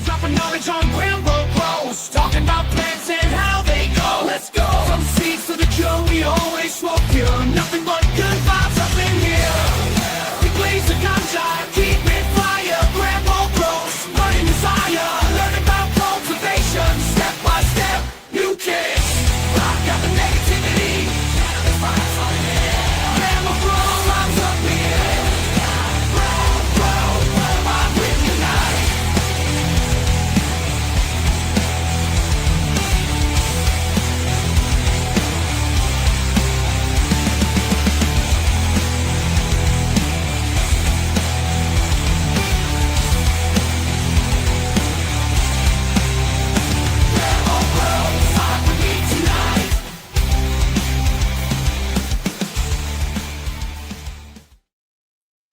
Dropping knowledge on GRAMBO pros, talking about plants and how they go. Let's go. From seeds to the cure, we always smoke pure. Nothing but good vibes up in here. We blaze the ganja, keep it fire. GRAMBO pros, burning desire. Learn about cultivation, step by step. New kids, rock out the negativity. Cannabis vibes on here. GRAMBO pro, rhymes up here. GRAMBO, vibe with unite.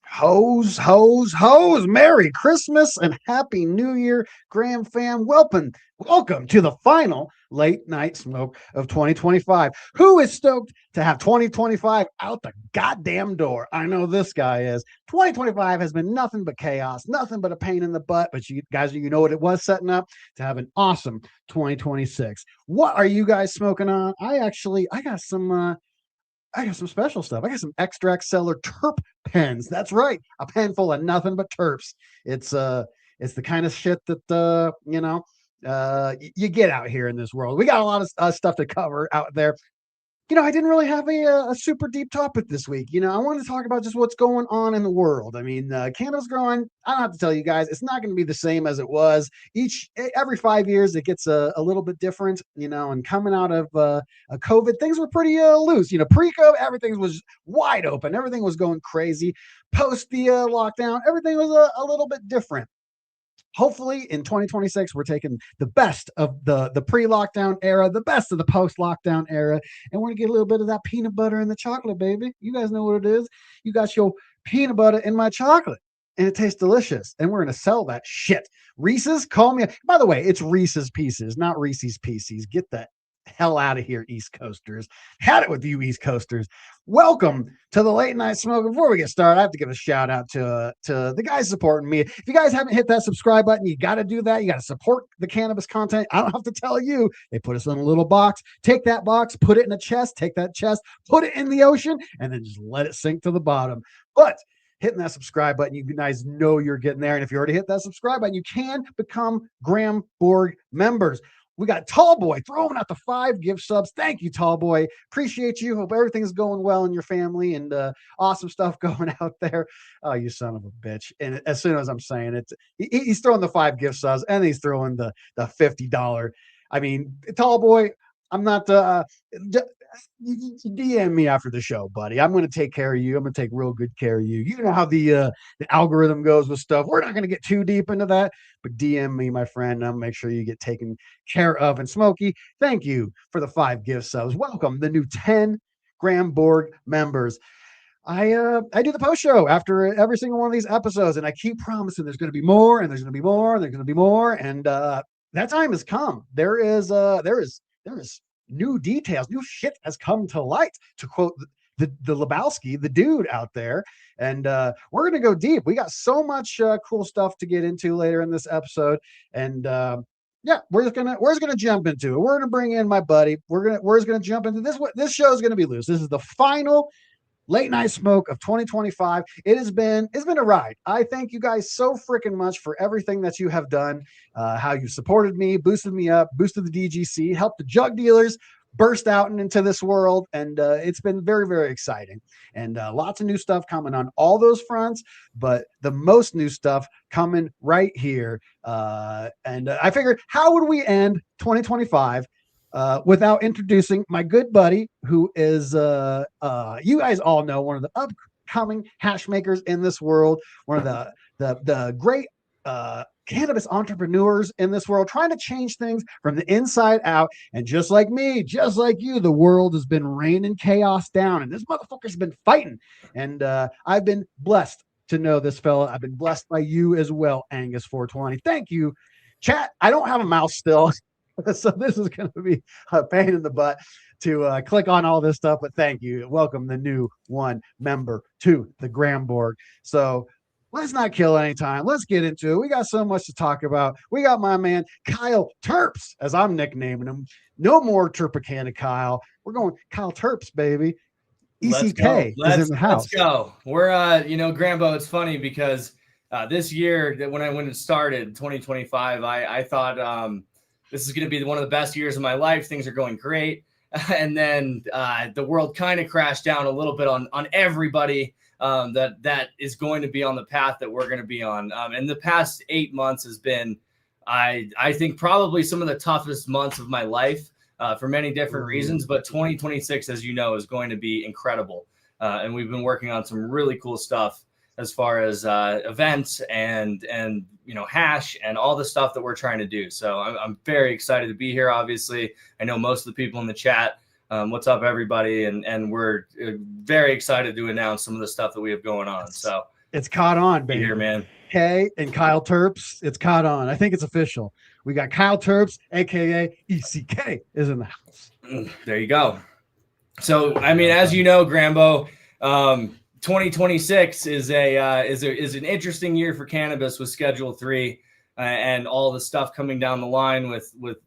Hoes, hoes, hoes. Merry Christmas and Happy New Year, GramFam. Welcome to the final late night smoke of 2025. Who is stoked to have 2025 out the goddamn door? I know this guy is. 2025 has been nothing but chaos, nothing but a pain in the butt, but you guys, you know what it was setting up to have an awesome 2026. What are you guys smoking on? I got some special stuff. I got some extract seller terp pens. That's right. A pen full of nothing but terps. It's the kind of shit that you get out here in this world. We got a lot of stuff to cover out there. I didn't really have a super deep topic this week. I wanted to talk about just what's going on in the world. I mean, cannabis growing, I don't have to tell you guys, it's not going to be the same as it was. Every 5 years, it gets a little bit different, and coming out of COVID, things were pretty loose. Pre-COVID, everything was wide open. Everything was going crazy. Post the lockdown, everything was a little bit different. Hopefully in 2026, we're taking the best of the pre-lockdown era, the best of the post-lockdown era, and we're going to get a little bit of that peanut butter in the chocolate, baby. You guys know what it is. You got your peanut butter in my chocolate, and it tastes delicious, and we're going to sell that shit. Reese's, call me. By the way, it's Reese's Pieces, not Reese's Pieces. Get that hell out of here, East Coasters. Had it with you, East Coasters. Welcome to the late night smoke. Before we get started, I have to give a shout out to the guys supporting me. If you guys haven't hit that subscribe button, you got to do that. You got to support the cannabis content. I don't have to tell you. They put us in a little box. Take that box, put it in a chest, take that chest, put it in the ocean, and then just let it sink to the bottom. But hitting that subscribe button, you guys know you're getting there. And if you already hit that subscribe button, you can become GramBorg members. We got Tallboy throwing out the 5 gift subs. Thank you, Tallboy. Appreciate you. Hope everything's going well in your family and awesome stuff going out there. Oh, you son of a bitch. And as soon as I'm saying it, he's throwing the 5 gift subs and he's throwing the $50. I mean, Tallboy, I'm not you DM me after the show, buddy. I'm going to take care of you. I'm going to take real good care of you. You know how the algorithm goes with stuff. We're not going to get too deep into that, but DM me, my friend. I'll make sure you get taken care of. And Smokey, thank you for the 5 gift subs. Welcome the new 10 GramBorg members. I do the post show after every single one of these episodes, and I keep promising there's going to be more, and there's going to be more, and there's going to be more, and that time has come. There is new details, new shit has come to light, to quote the Lebowski, the dude out there. And we're going to go deep. We got so much cool stuff to get into later in this episode. And we're just gonna jump into it. We're gonna bring in my buddy. We're just gonna jump into this. This show is gonna be loose. This is the final late night smoke of 2025. It's been a ride. I thank you guys so freaking much for everything that you have done, how you supported me, boosted me up, boosted the DGC, helped the Jug Dealers burst out and into this world. And it's been very, very exciting. And lots of new stuff coming on all those fronts, but the most new stuff coming right here. And I figured, how would we end 2025 without introducing my good buddy, who is, you guys all know, one of the upcoming hash makers in this world, one of the great cannabis entrepreneurs in this world, trying to change things from the inside out. And just like me, just like you, the world has been raining chaos down, and this motherfucker's been fighting. And I've been blessed to know this fella. I've been blessed by you as well, Angus 420. Thank you, chat. I don't have a mouse still. So this is going to be a pain in the butt to click on all this stuff, but thank you. Welcome the new one member to the GramBorg. So let's not kill any time. Let's get into it. We got so much to talk about. We got my man Kyle Terps, as I'm nicknaming him. No more Turpicana Kyle. We're going Kyle Terps, baby. ECK is in the house. Let's go. We're Grambo, it's funny because this year when it started, 2025, I thought this is going to be one of the best years of my life. Things are going great. And then the world kind of crashed down a little bit on everybody that is going to be on the path that we're going to be on. And the past 8 months has been, I think, probably some of the toughest months of my life for many different reasons. But 2026, as you know, is going to be incredible. And we've been working on some really cool stuff as far as events and hash and all the stuff that we're trying to do. So I'm very excited to be here. Obviously, I know most of the people in the chat. What's up, everybody? And we're very excited to announce some of the stuff that we have going on. So it's caught on, baby. Here, man. Kay and Kyle Terps, it's caught on. I think it's official. We got Kyle Terps, aka ECK, is in the house. There you go. So, I mean, as you know, Grambo, 2026 is an interesting year for cannabis with Schedule 3 and all the stuff coming down the line with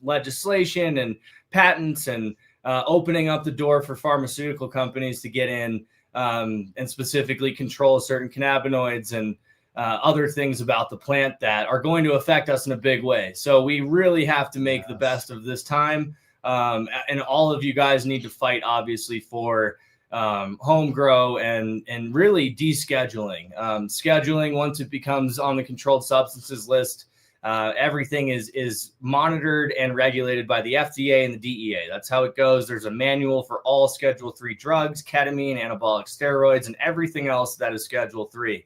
legislation and patents and opening up the door for pharmaceutical companies to get in and specifically control certain cannabinoids and other things about the plant that are going to affect us in a big way. So we really have to make the best of this time. And all of you guys need to fight, obviously, for home grow and really descheduling. Scheduling, once it becomes on the controlled substances list, everything is monitored and regulated by the FDA and the DEA. That's how it goes. There's a manual for all Schedule 3 drugs, ketamine, anabolic steroids, and everything else that is Schedule 3.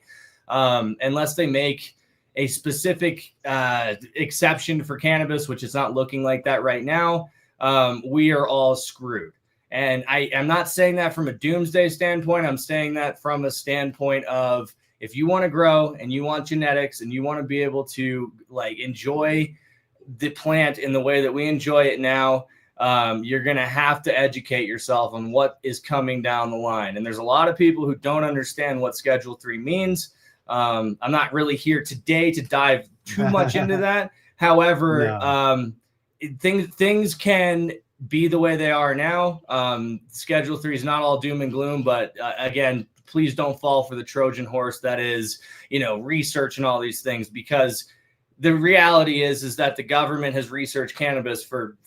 Unless they make a specific exception for cannabis, which is not looking like that right now, we are all screwed. And I am not saying that from a doomsday standpoint. I'm saying that from a standpoint of, if you want to grow and you want genetics and you want to be able to enjoy the plant in the way that we enjoy it now, you're going to have to educate yourself on what is coming down the line. And there's a lot of people who don't understand what Schedule 3 means. I'm not really here today to dive too much into that. However, things can be the way they are now. Schedule 3 is not all doom and gloom, but again, please don't fall for the Trojan horse that is, research and all these things, because the reality is that the government has researched cannabis for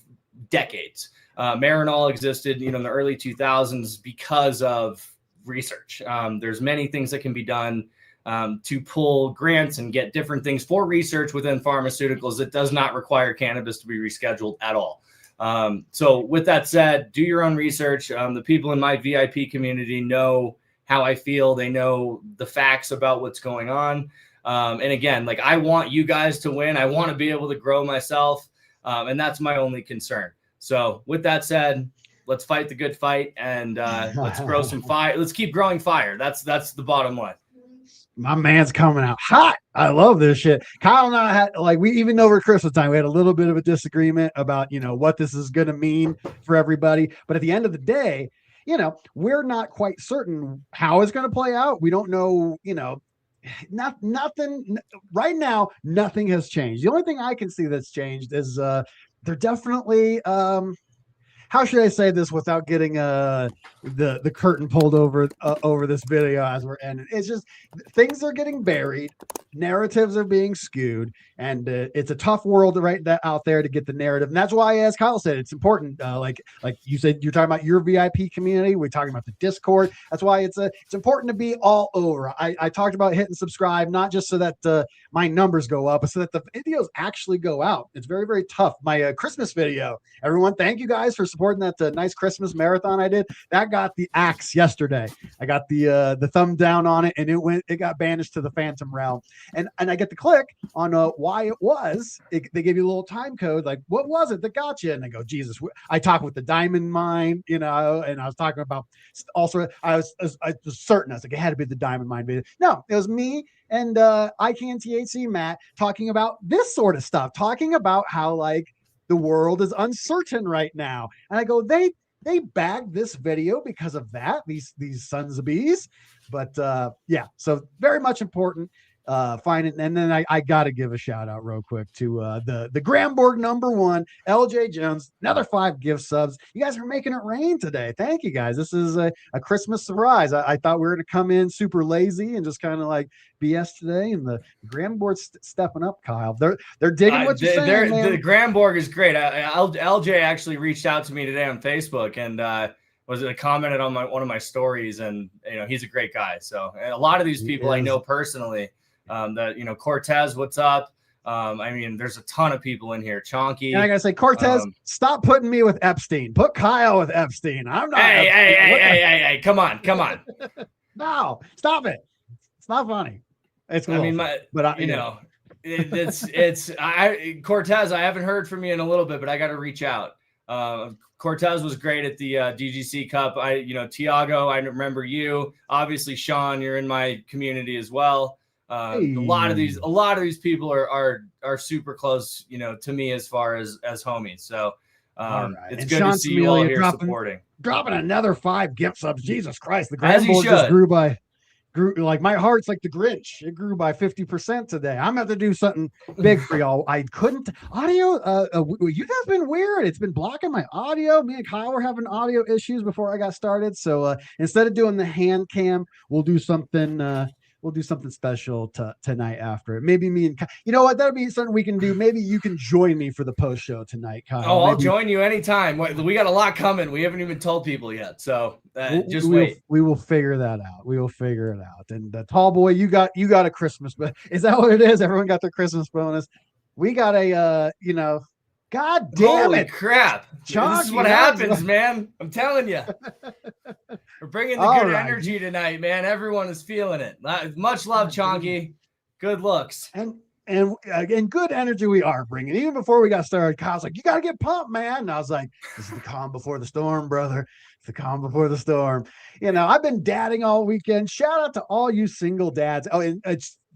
decades. Marinol existed, in the early 2000s because of research. There's many things that can be done to pull grants and get different things for research within pharmaceuticals that does not require cannabis to be rescheduled at all. So with that said, do your own research. The people in my VIP community know how I feel. They know the facts about what's going on. And again, I want you guys to win. I want to be able to grow myself. And that's my only concern. So with that said, let's fight the good fight and let's grow some fire. Let's keep growing fire. That's the bottom line. My man's coming out hot. I love this shit. Kyle and I had we even over Christmas time, we had a little bit of a disagreement about, what this is going to mean for everybody. But at the end of the day, we're not quite certain how it's going to play out. We don't know, nothing right now. Nothing has changed. The only thing I can see that's changed is they're definitely, how should I say this without getting the curtain pulled over this video as we're ending? It's just things are getting buried, narratives are being skewed, and it's a tough world out there to get the narrative. And that's why, as Kyle said, it's important. Like you said, you're talking about your VIP community. We're talking about the Discord. That's why it's important to be all over. I talked about hitting subscribe, not just so that my numbers go up, but so that the videos actually go out. It's very, very tough. My Christmas video, everyone, thank you guys for supporting that nice Christmas marathon I did. That got the axe yesterday. I got the thumb down on it, and it got banished to the Phantom Realm. And I get to click on why it was. They give you a little time code, what was it that got you? And I go, Jesus. I talked with the Diamond Mine, and I was talking about also. I was certain. I was like, it had to be the Diamond Mine video. No, it was me and ICANN THC Matt talking about this sort of stuff, talking about how the world is uncertain right now. And I go, they they bagged this video because of that. These sons of bees, but yeah. So very much important. Find it, and then I got to give a shout out real quick to the GramBorg #1 LJ Jones, another 5 gift subs. You guys are making it rain today. Thank you guys. This is a Christmas surprise. I thought we were going to come in super lazy and just kind of like BS today, and the GramBorg's stepping up, Kyle. They're digging what you're saying, man. The GramBorg is great. LJ actually reached out to me today on Facebook and commented on one of my stories, and he's a great guy. So a lot of these people I know personally. Cortez, what's up? There's a ton of people in here. Chonky. And I gotta say, Cortez, stop putting me with Epstein. Put Kyle with Epstein. I'm not. Hey, come on. No, stop it. It's not funny. It's cool. Cortez, I haven't heard from you in a little bit, but I got to reach out. Cortez was great at the DGC Cup. Tiago, I remember you. Obviously, Sean, you're in my community as well. A lot of these people are super close, to me as far as homies. So it's good to see you all here supporting. Dropping another 5 gift subs. Jesus Christ, the GramBorg just grew like my heart's like the Grinch. It grew by 50% today. I'm going to do something big for y'all. I couldn't audio. You guys been weird. It's been blocking my audio. Me and Kyle were having audio issues before I got started. So instead of doing the hand cam, we'll do something. We'll do something special tonight after it. Maybe me and Kyle, you know what? That'll be something we can do. Maybe you can join me for the post show tonight, Kyle. Oh, I'll join you anytime. We got a lot coming. We haven't even told people yet. So just wait. We will figure that out. We will figure it out. And the tall boy, you got a Christmas, but is that what it is? Everyone got their Christmas bonus. We got a, God damn Holy it. Crap. This is what happens, man. I'm telling you. We're bringing the good energy tonight, man. Everyone is feeling it. Much love, Chonky. Good looks. And good energy we are bringing. Even before we got started, Kyle's like, you got to get pumped, man. And I was like, this is the calm before the storm, brother. It's the calm before the storm. I've been dadding all weekend. Shout out to all you single dads. Oh, and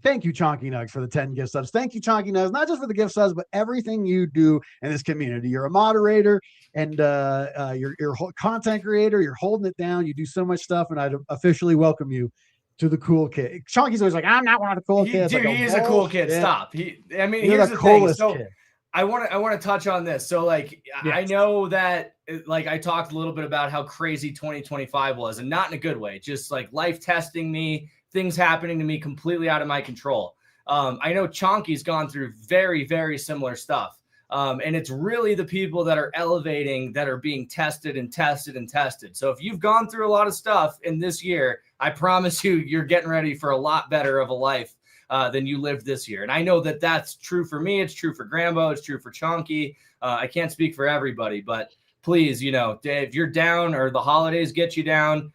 thank you, Chonky Nugs, for the 10 gift subs. Thank you, Chonky Nugs, not just for the gift subs, but everything you do in this community. You're a moderator and you're a content creator. You're holding it down. You do so much stuff, and I'd officially welcome you to the cool kid. Chonky's always like, I'm not one of the cool kids. Dude, he is a cool kid. Stop. You're here's the coolest thing. So kid. I want to touch on this. So yes. I know that I talked a little bit about how crazy 2025 was, and not in a good way, just like life testing me, things happening to me completely out of my control. I know Chonky's gone through very, very similar stuff. And it's really the people that are elevating that are being tested and tested and tested. So if you've gone through a lot of stuff in this year, I promise you're getting ready for a lot better of a life than you lived this year. And I know that that's true for me. It's true for GRAMBO. It's true for Chonky. I can't speak for everybody, but please, if you're down or the holidays get you down,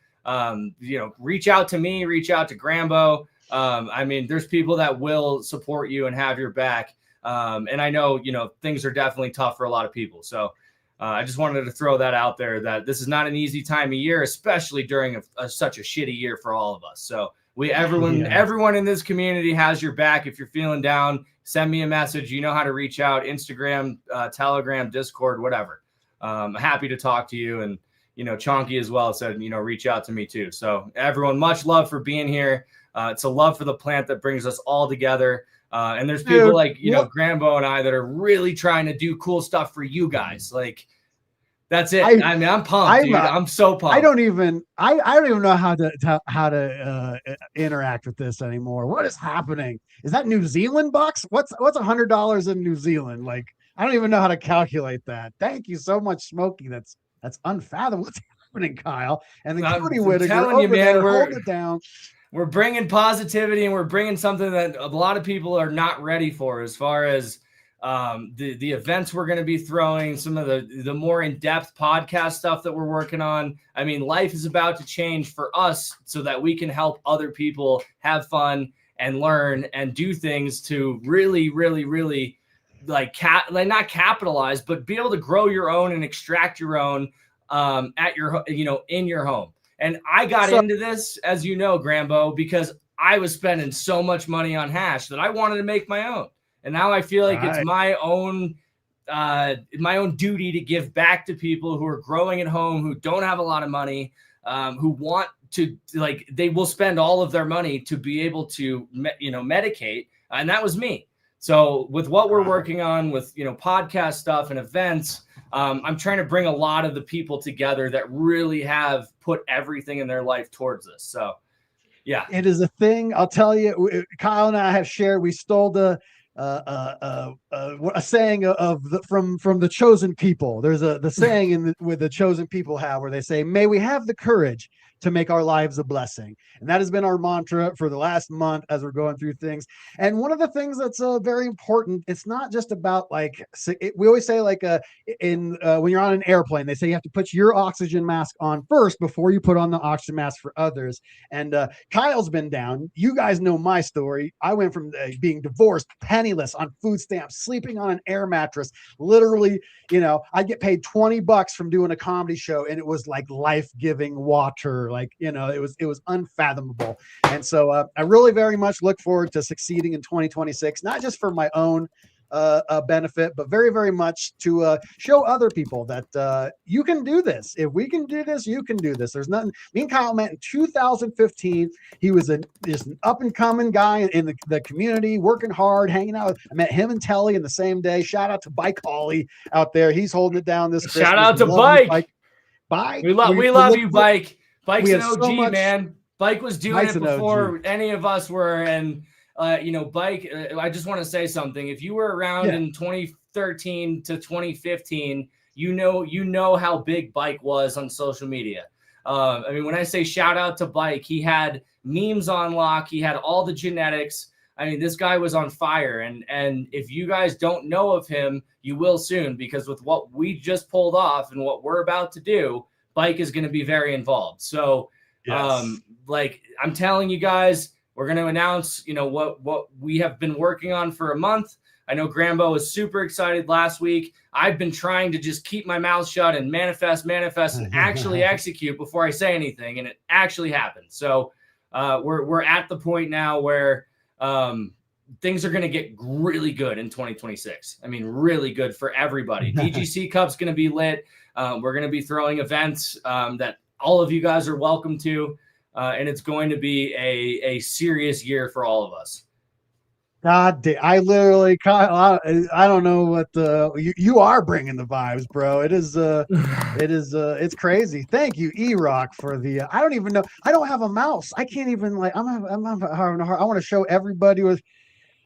reach out to me, reach out to GRAMBO. There's people that will support you and have your back. And I know, things are definitely tough for a lot of people. So I just wanted to throw that out there, that this is not an easy time of year, especially during such a shitty year for all of us. So everyone in this community has your back. If you're feeling down, send me a message. You know how to reach out: Instagram, Telegram, Discord, whatever. I'm happy to talk to you. And, Chonky as well said, reach out to me too. So everyone, much love for being here. It's a love for the plant that brings us all together. And there's people like, GRAMBO and I that are really trying to do cool stuff for you guys. Like, that's it. I'm pumped, dude. I'm so pumped. I don't even know how to interact with this anymore. What is happening? Is that New Zealand bucks? What's $100 in New Zealand? Like, I don't even know how to calculate that. Thank you so much, Smokey. That's unfathomable. What's happening, Kyle? And the Cody Whittaker over there, hold it down. We're bringing positivity, and we're bringing something that a lot of people are not ready for, as far as the events we're going to be throwing, some of the more in-depth podcast stuff that we're working on. Life is about to change for us so that we can help other people have fun and learn and do things to really, really, really not capitalize, but be able to grow your own and extract your own at your, in your home. And I got into this, as you know, GRAMBO, because I was spending so much money on hash that I wanted to make my own. And now I feel like it's my own my own duty to give back to people who are growing at home, who don't have a lot of money, who want to, like, they will spend all of their money to be able to, medicate. And that was me. So with what we're working on with, podcast stuff and events, I'm trying to bring a lot of the people together that really have put everything in their life towards this. So, yeah, it is a thing. I'll tell you, Kyle and I have shared, we stole a saying from the chosen people. There's the saying with the chosen people have, where they say, may we have the courage to make our lives a blessing. And that has been our mantra for the last month as we're going through things. And one of the things that's very important, it's not just about we always say when you're on an airplane, they say you have to put your oxygen mask on first before you put on the oxygen mask for others. And Kyle's been down. You guys know my story. I went from being divorced, penniless, on food stamps, sleeping on an air mattress. Literally, I get paid $20 from doing a comedy show, and it was like life-giving water. It was unfathomable. And so I really very much look forward to succeeding in 2026, not just for my own benefit, but very, very much to show other people that you can do this. If we can do this, you can do this. There's nothing. Me and Kyle met in 2015. He was just an up and coming guy in the community, working hard, hanging out. I met him and Telly in the same day. Shout out to Bike Holly out there. He's holding it down this Christmas. Shout out to Bike. Bike. We love you, Bike. Bike's an OG, so much, man. Bike was doing it before any of us were. And, Bike, I just want to say something. If you were around in 2013 to 2015, you know how big Bike was on social media. When I say shout out to Bike, he had memes on lock. He had all the genetics. This guy was on fire. And if you guys don't know of him, you will soon, because with what we just pulled off and what we're about to do, Bike is going to be very involved. So, yes. I'm telling you guys, we're going to announce, what we have been working on for a month. I know GRAMBO was super excited last week. I've been trying to just keep my mouth shut and manifest and actually execute before I say anything. And it actually happened. So we're at the point now where things are going to get really good in 2026. Really good for everybody. DGC Cup's going to be lit. We're going to be throwing events that all of you guys are welcome to. And it's going to be a serious year for all of us. God damn, I literally, Kyle, I don't know what you are bringing the vibes, bro. It's crazy. Thank you, E-Rock, for the, I don't even know. I don't have a mouse. I can't even I'm having a hard. I want to show everybody with,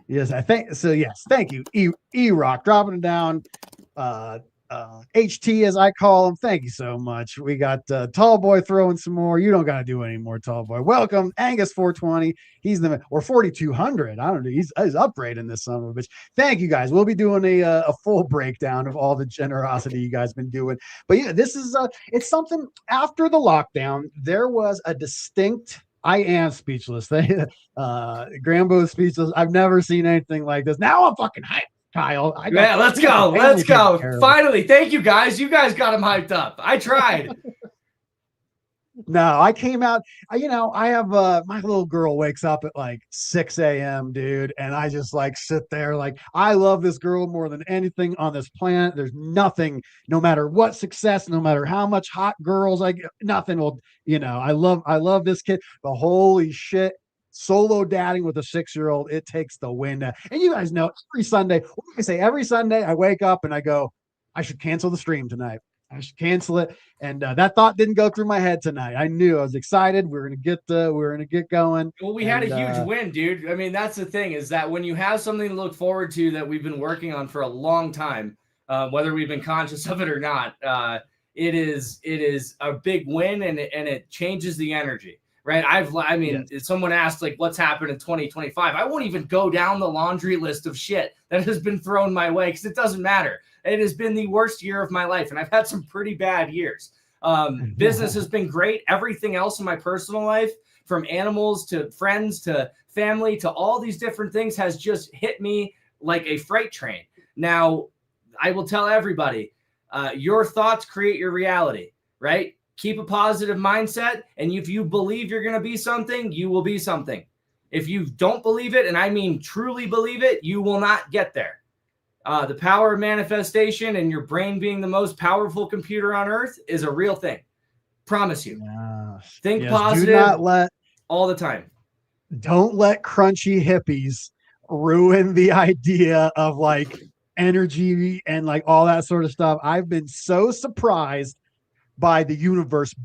yes, yes, thank you, E-Rock, dropping it down. HT, as I call him, thank you so much. We got Tall Boy throwing some more. You don't got to do any more, Tall Boy. Welcome, Angus 420. He's or 4200. I don't know. He's upgrading this summer, but thank you guys. We'll be doing a full breakdown of all the generosity you guys been doing. But yeah, this is it's something. After the lockdown, there was a distinct. I am speechless. GRAMBO is speechless. I've never seen anything like this. Now I'm fucking hyped. Kyle, let's go. Finally, thank you guys. You guys got him hyped up. I tried. No, I came out. I have my little girl wakes up at like 6 a.m., dude, and I just sit there. I love this girl more than anything on this planet. There's nothing, no matter what success, no matter how much hot girls I get, nothing will. I love this kid. But holy shit. Solo dadding with a 6-year-old, it takes the wind out. And you guys know every Sunday I wake up and I go, I should cancel the stream tonight. I should cancel it. And that thought didn't go through my head tonight. I knew, I was excited. We're gonna get going. Well, we had a huge win, dude. That's the thing, is that when you have something to look forward to that we've been working on for a long time, whether we've been conscious of it or not, it is a big win, and it changes the energy. Right. If someone asked what's happened in 2025, I won't even go down the laundry list of shit that has been thrown my way, because it doesn't matter. It has been the worst year of my life, and I've had some pretty bad years. Business has been great. Everything else in my personal life, from animals to friends to family to all these different things, has just hit me like a freight train. Now, I will tell everybody, your thoughts create your reality, right? Keep a positive mindset, and if you believe you're going to be something, you will be something. If you don't believe it, and I mean truly believe it, you will not get there. The power of manifestation and your brain being the most powerful computer on earth is a real thing. Promise you. Think positive do not let all the time. Don't let crunchy hippies ruin the idea of like energy and like all that sort of stuff. I've been so surprised by the universe,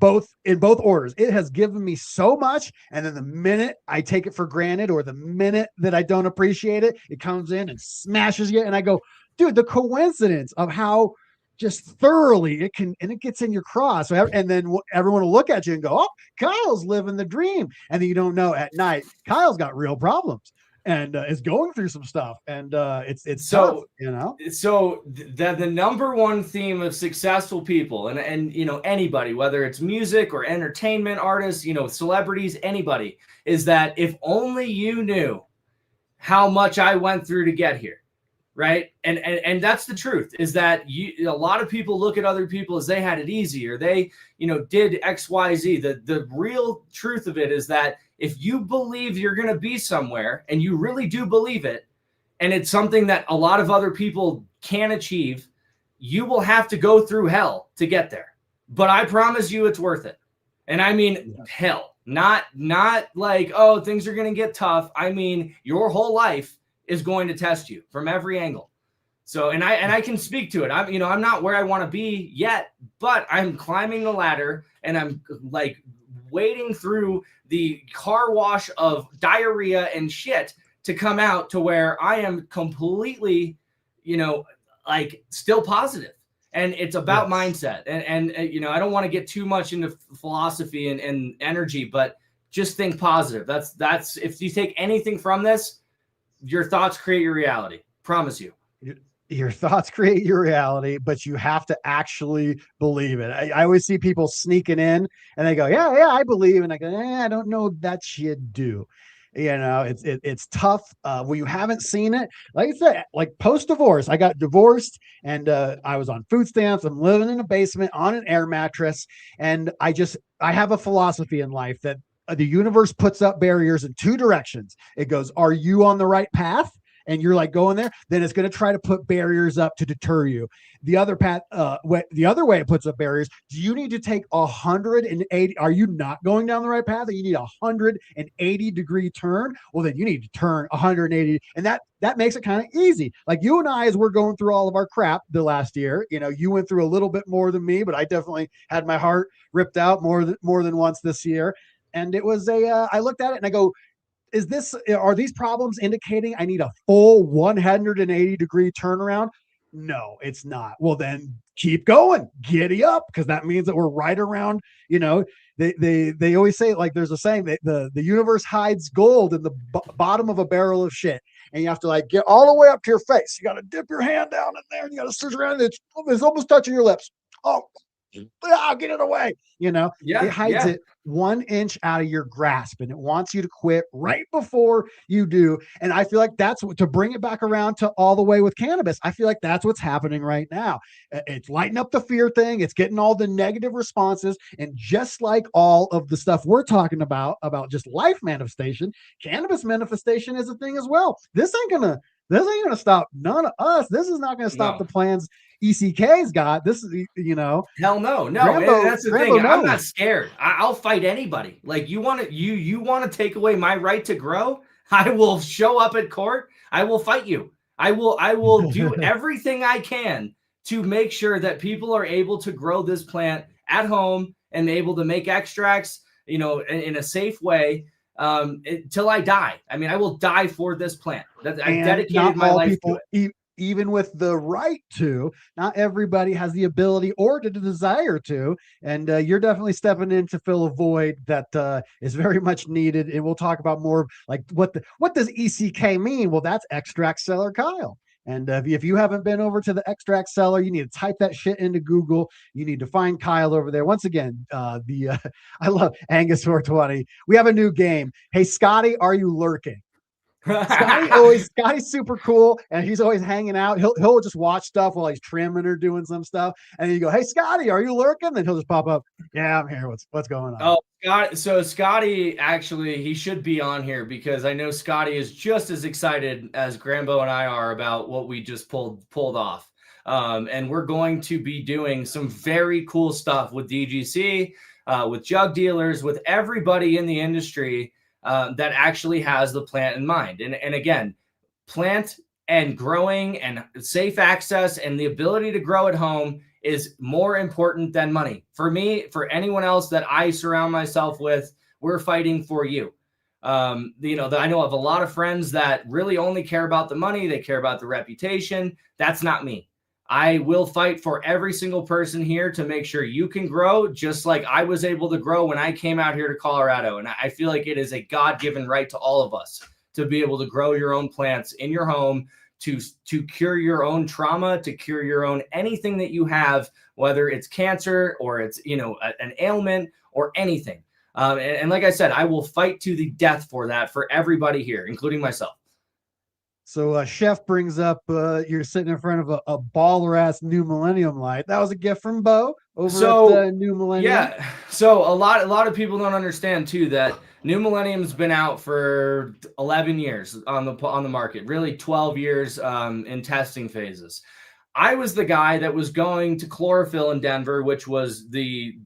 in both orders. It has given me so much, and then the minute I take it for granted or the minute that I don't appreciate it, it comes in and smashes you, and I go, dude, the coincidence of how just thoroughly it can, and it gets in your cross. And then everyone will look at you and go, oh, Kyle's living the dream. And then you don't know, at night Kyle's got real problems and is going through some stuff, and it's so tough, you know. So the number one theme of successful people, and you know, anybody, whether it's music or entertainment artists, you know, celebrities, anybody, is that if only you knew how much I went through to get here, right? And that's the truth, is that a lot of people look at other people as they had it easy, or they, you know, did XYZ. The real truth of it is that if you believe you're going to be somewhere, and you really do believe it, and it's something that a lot of other people can achieve, you will have to go through hell to get there. But I promise you it's worth it. And I mean hell, not like, oh, things are going to get tough. I mean, your whole life is going to test you from every angle. So, and I can speak to it. I'm not where I want to be yet, but I'm climbing the ladder, and I'm like wading through the car wash of diarrhea and shit to come out to where I am completely, you know, like still positive. And it's about mindset. And you know, I don't want to get too much into philosophy and energy, but just think positive. That's if you take anything from this, your thoughts create your reality. Promise you. Your thoughts create your reality, but you have to actually believe it. I always see people sneaking in and they go, yeah, I believe. And I go, I don't know that you do. You know, it's tough when you haven't seen it. Like I said, like post-divorce, I got divorced, and I was on food stamps. I'm living in a basement on an air mattress. And I have a philosophy in life that the universe puts up barriers in two directions. It goes, are you on the right path? And you're like going there, then it's going to try to put barriers up to deter you. The other path, the other way it puts up barriers, do you need to take 180? Are you not going down the right path? And you need a 180-degree turn? Well, then you need to turn 180. And that makes it kind of easy. Like you and I, as we're going through all of our crap the last year, you know, you went through a little bit more than me, but I definitely had my heart ripped out more than once this year. And it was I looked at it and I go, are these problems indicating I need a full 180-degree turnaround? No, it's not. Well, then keep going, giddy up, because that means that we're right around, you know, they always say, like, there's a saying that the universe hides gold in the bottom of a barrel of shit. And you have to like get all the way up to your face. You got to dip your hand down in there, and you got to search around. It's almost touching your lips. Oh, I'll get it away. You know, it hides it 1 inch out of your grasp, and it wants you to quit right before you do. And I feel like that's to bring it back around to all the way with cannabis. I feel like that's what's happening right now. It's lighting up the fear thing. It's getting all the negative responses. And just like all of the stuff we're talking about just life manifestation, cannabis manifestation is a thing as well. This ain't gonna stop none of us. This is not gonna stop the plans ECK's got. This is, you know, hell no. GRAMBO, that's the thing. I'm not scared. I'll fight anybody. Like you want to take away my right to grow? I will show up at court. I will fight you. I will do everything I can to make sure that people are able to grow this plant at home and able to make extracts, you know, in a safe way. Till I die. I mean, I will die for this plant. I dedicated my life to it. Even with the right to, not everybody has the ability or the desire to. And you're definitely stepping in to fill a void that is very much needed. And we'll talk about more like what does ECK mean? Well, that's Extract Seller Kyle. And if you haven't been over to the Extract Seller, you need to type that shit into Google. You need to find Kyle over there. Once again, I love Angus 420. We have a new game. Hey, Scotty, are you lurking? Scotty's super cool, and he's always hanging out. He'll just watch stuff while he's trimming or doing some stuff, and then you go, "Hey, Scotty, are you lurking?" Then he'll just pop up. Yeah, I'm here. What's going on? Oh, Scott. So Scotty, actually, he should be on here because I know Scotty is just as excited as Grambo and I are about what we just pulled off. And we're going to be doing some very cool stuff with DGC, with Jug Dealers, with everybody in the industry that actually has the plant in mind. And again, plant and growing and safe access and the ability to grow at home is more important than money. For me, for anyone else that I surround myself with, we're fighting for you. I know of a lot of friends that really only care about the money. They care about the reputation. That's not me. I will fight for every single person here to make sure you can grow just like I was able to grow when I came out here to Colorado. And I feel like it is a God-given right to all of us to be able to grow your own plants in your home, to cure your own trauma, to cure your own anything that you have, whether it's cancer or it's, an ailment or anything. And like I said, I will fight to the death for that for everybody here, including myself. So Chef brings up you're sitting in front of a baller ass New Millennium light. That was a gift from Bo over at New Millennium. Yeah. So a lot of people don't understand too that New Millennium's been out for 11 years on the market, really 12 years in testing phases. I was the guy that was going to Chlorophyll in Denver, which was the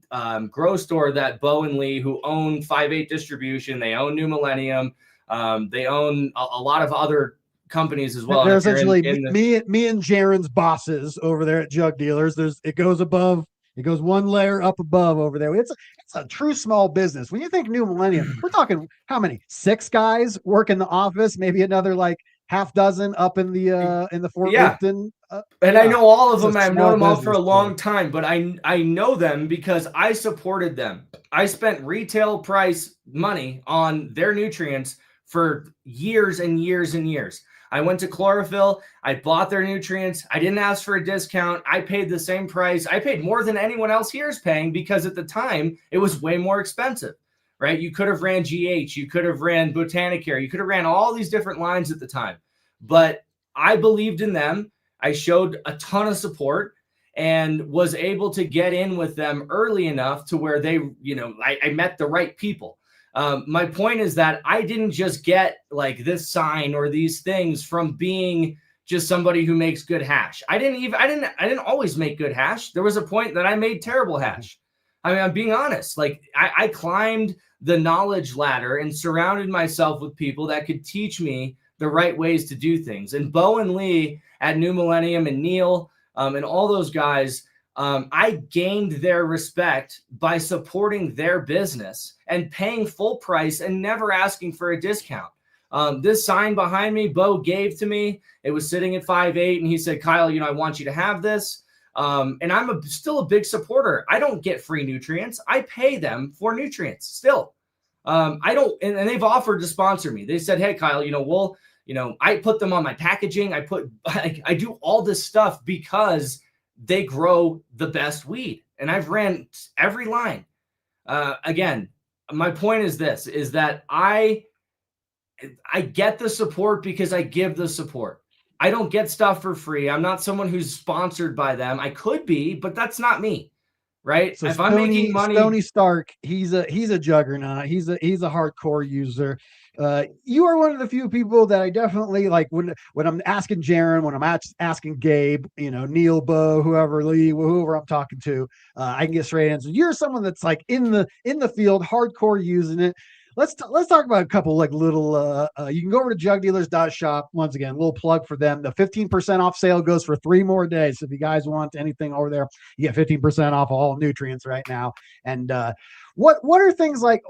grow store that Bo and Lee, who own 5/8 Distribution, they own New Millennium, they own a lot of other companies as well. They're essentially me and Jaron's bosses over there at Jug Dealers. It goes one layer up above over there. It's a true small business. When you think New Millennium, we're talking how many? 6 guys work in the office, maybe another like half dozen up in the Fort Lipton. And I know all of them. I've known them all for a long time, but I know them because I supported them. I spent retail price money on their nutrients for years and years and years. I went to Chlorophyll. I bought their nutrients. I didn't ask for a discount. I paid the same price. I paid more than anyone else here is paying because at the time it was way more expensive, right? You could have ran GH. You could have ran Botanicare. You could have ran all these different lines at the time. But I believed in them. I showed a ton of support and was able to get in with them early enough to where they, I met the right people. My point is that I didn't just get like this sign or these things from being just somebody who makes good hash. I didn't always make good hash. There was a point that I made terrible hash. I mean, I'm being honest. Like I climbed the knowledge ladder and surrounded myself with people that could teach me the right ways to do things. And Bo and Lee at New Millennium and Neil and all those guys, I gained their respect by supporting their business and paying full price and never asking for a discount. This sign behind me, Bo gave to me. It was sitting at 5'8", and he said, "Kyle, I want you to have this." And I'm still a big supporter. I don't get free nutrients. I pay them for nutrients still. I don't, and they've offered to sponsor me. They said, "Hey, Kyle, I put them on my packaging. I do all this stuff because they grow the best weed." And I've ran every line. Again, my point is this, is that I get the support because I give the support. I don't get stuff for free. I'm not someone who's sponsored by them. I could be, but that's not me. Right. So if I'm making money, Tony Stark, he's a juggernaut. He's a hardcore user. You are one of the few people that I definitely like when I'm asking Jaron, when I'm asking Gabe, Neil, Bo, whoever, Lee, whoever I'm talking to, I can get straight answers. You're someone that's like in the field, hardcore using it. Let's talk about a couple like little, you can go over to jugdealers.shop. Once again, a little plug for them. The 15% off sale goes for 3 more days. So if you guys want anything over there, you get 15% off all nutrients right now. And what are things like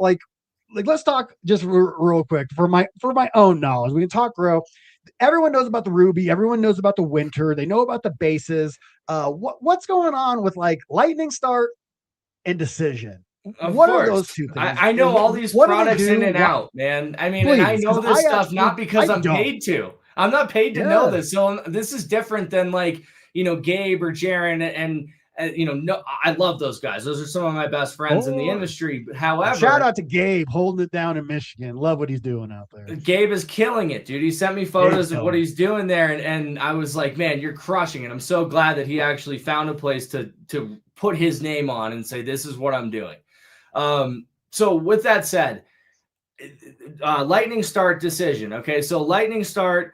let's talk just real quick for my own knowledge. We can talk grow. Everyone knows about the Ruby. Everyone knows about the Winter. They know about the bases. What's going on with like Lightning Start and Decision? What are those two things? I know all these products in and out, man. I mean, please, and I know this stuff not because I'm paid to. I'm not paid to know this. So this is different than like, Gabe or Jaron no, I love those guys. Those are some of my best friends in the industry. However, shout out to Gabe holding it down in Michigan. Love what he's doing out there. Gabe is killing it, dude. He sent me photos of what he's doing there, and I was like, man, you're crushing it. I'm so glad that he actually found a place to put his name on and say, this is what I'm doing. So with that said, Lightning Start decision. Okay, so Lightning Start.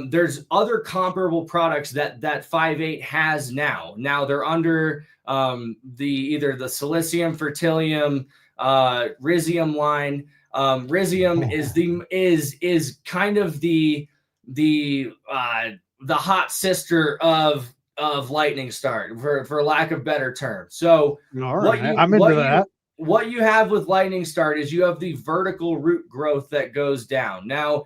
There's other comparable products that 5.8 has now. Now they're under either the Silicium, Fertilium, Rhizium line. Rhizium is kind of the hot sister of Lightning Start, for lack of better term. So I'm into that. What you have with Lightning Start is you have the vertical root growth that goes down. Now,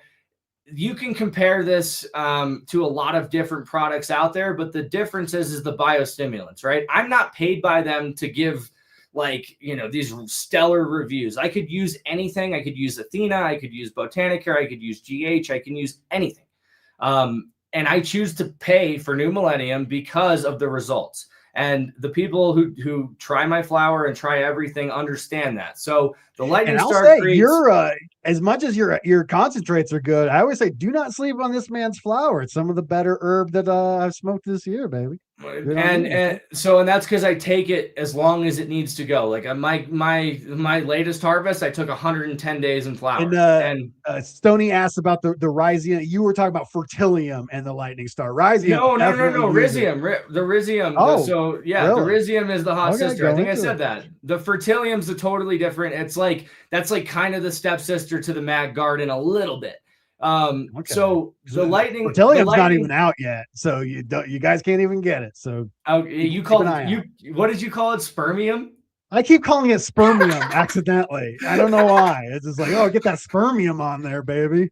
you can compare this to a lot of different products out there, but the difference is the biostimulants, right? I'm not paid by them to give these stellar reviews. I could use anything. I could use Athena. I could use Botanicare. I could use GH. I can use anything. And I choose to pay for New Millennium because of the results. And the people who try my flower and try everything understand that. So the Lightning Start you're as much as your concentrates are good. I always say, do not sleep on this man's flower. It's some of the better herb that I've smoked this year, baby. And that's because I take it as long as it needs to go. Like my latest harvest, I took 110 days in flower. And Stoney asked about the Rhizium. You were talking about Fertilium and the Lightning Star. Rhizium. No. Rhizium. The Rhizium. Oh, really? The Rhizium is the hot sister. I think I said that. The Fertilium's a totally different. That's like kind of the stepsister to the Mad Garden a little bit. So the Lightning Fertilium's not even out yet, so you guys can't even get it. So what did you call it? Spermium? I keep calling it spermium accidentally. I don't know why. It's just like, get that spermium on there, baby.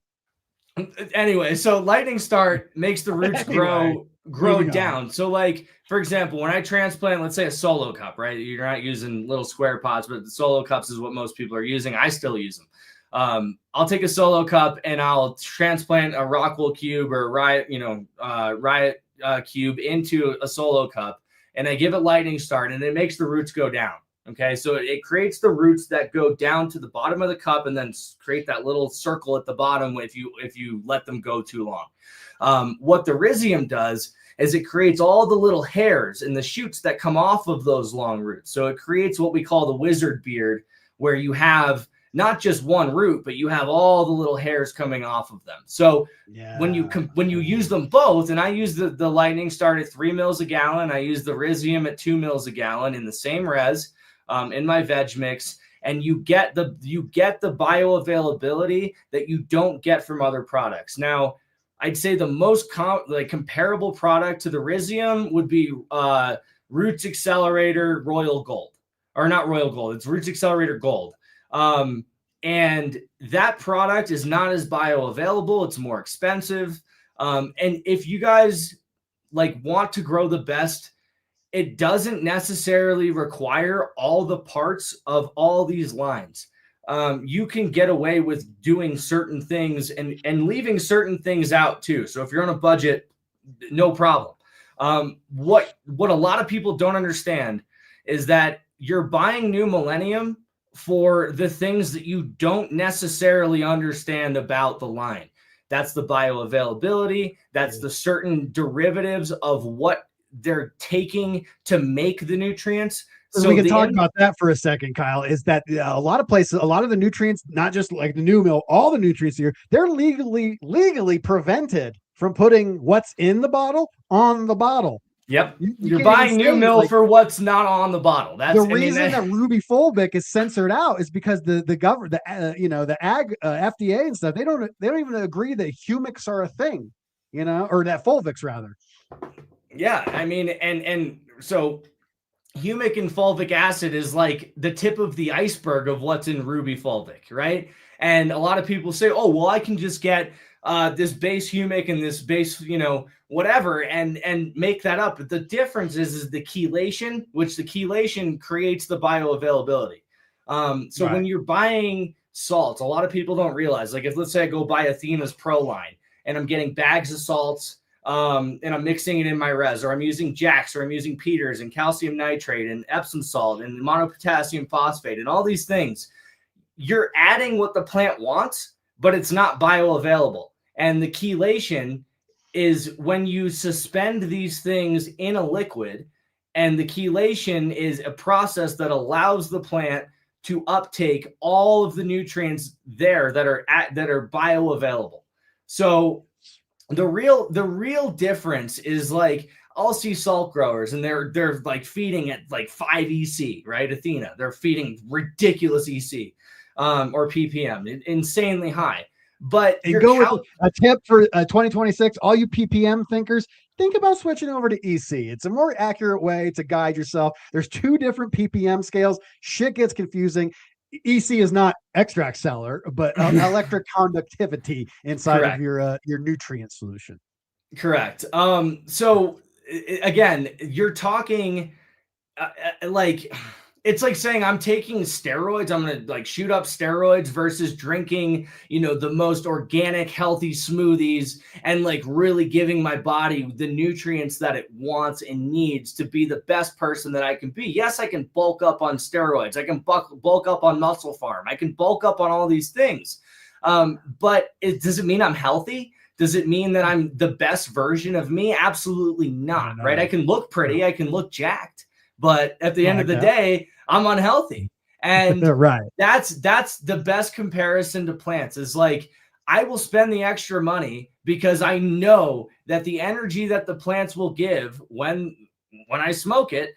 Anyway, so Lightning Start makes the roots grow down. So for example, when I transplant, let's say a solo cup, right? You're not using little square pots, but the solo cups is what most people are using. I still use them. I'll take a solo cup and I'll transplant a Rockwell cube or Riot cube into a solo cup, and I give it Lightning Start, and it makes the roots go down. Okay, so it creates the roots that go down to the bottom of the cup, and then create that little circle at the bottom if you let them go too long. What the Rhizium does is it creates all the little hairs and the shoots that come off of those long roots. So it creates what we call the wizard beard, where you have not just one root, but you have all the little hairs coming off of them. So when you use them both, and I use the Lightning Start at 3 mils a gallon, I use the Rhizium at 2 mils a gallon in the same res in my veg mix, and you get the bioavailability that you don't get from other products. Now, I'd say the most comparable product to the Rhizium would be Roots Accelerator Royal Gold, or not Royal Gold. It's Roots Accelerator Gold. And that product is not as bioavailable. It's more expensive. And if you guys want to grow the best, it doesn't necessarily require all the parts of all these lines. You can get away with doing certain things and leaving certain things out too. So if you're on a budget, no problem. What a lot of people don't understand is that you're buying New Millennium for the things that you don't necessarily understand about the line. That's the bioavailability. That's the certain derivatives of what they're taking to make the nutrients. So we can talk about that for a second, Kyle, is that a lot of places, a lot of the nutrients, not just like the new mill, all the nutrients here, they're legally prevented from putting what's in the bottle on the bottle. Yep. You're buying new mill for what's not on the bottle. That's the reason that Ruby Fulvic is censored out is because the government, the FDA and stuff, they don't even agree that humics are a thing, or that fulvics rather. Yeah. I mean, and so humic and fulvic acid is like the tip of the iceberg of what's in Ruby Fulvic, right? And a lot of people say, oh, well, I can just get this base humic and this base, whatever, and make that up. But the difference is the chelation, which the chelation creates the bioavailability. So when you're buying salts, a lot of people don't realize, if let's say I go buy Athena's Pro line and I'm getting bags of salts, and I'm mixing it in my res, or I'm using Jax, or I'm using Peters and calcium nitrate and Epsom salt and monopotassium phosphate and all these things, you're adding what the plant wants, but it's not bioavailable. And the chelation is when you suspend these things in a liquid, and the chelation is a process that allows the plant to uptake all of the nutrients there that are bioavailable. So the real difference is, like, I'll see salt growers and they're like feeding at like 5 EC, right? Athena, they're feeding ridiculous EC or ppm, insanely high. But and go with a tip for 2026, all you ppm thinkers, think about switching over to EC. It's a more accurate way to guide yourself. There's 2 different ppm scales. Shit gets confusing. EC is not extract cellular, but electric conductivity inside Correct. of your nutrient solution. Correct. So again, you're talking like, it's like saying I'm taking steroids. I'm going to like shoot up steroids versus drinking, the most organic, healthy smoothies and like really giving my body the nutrients that it wants and needs to be the best person that I can be. Yes, I can bulk up on steroids. I can bulk up on Muscle Farm. I can bulk up on all these things. But does it mean I'm healthy? Does it mean that I'm the best version of me? Absolutely not. Right. I can look pretty. I can look jacked. But at the end of the day, I'm unhealthy. And right. That's the best comparison to plants, is like, I will spend the extra money because I know that the energy that the plants will give when I smoke it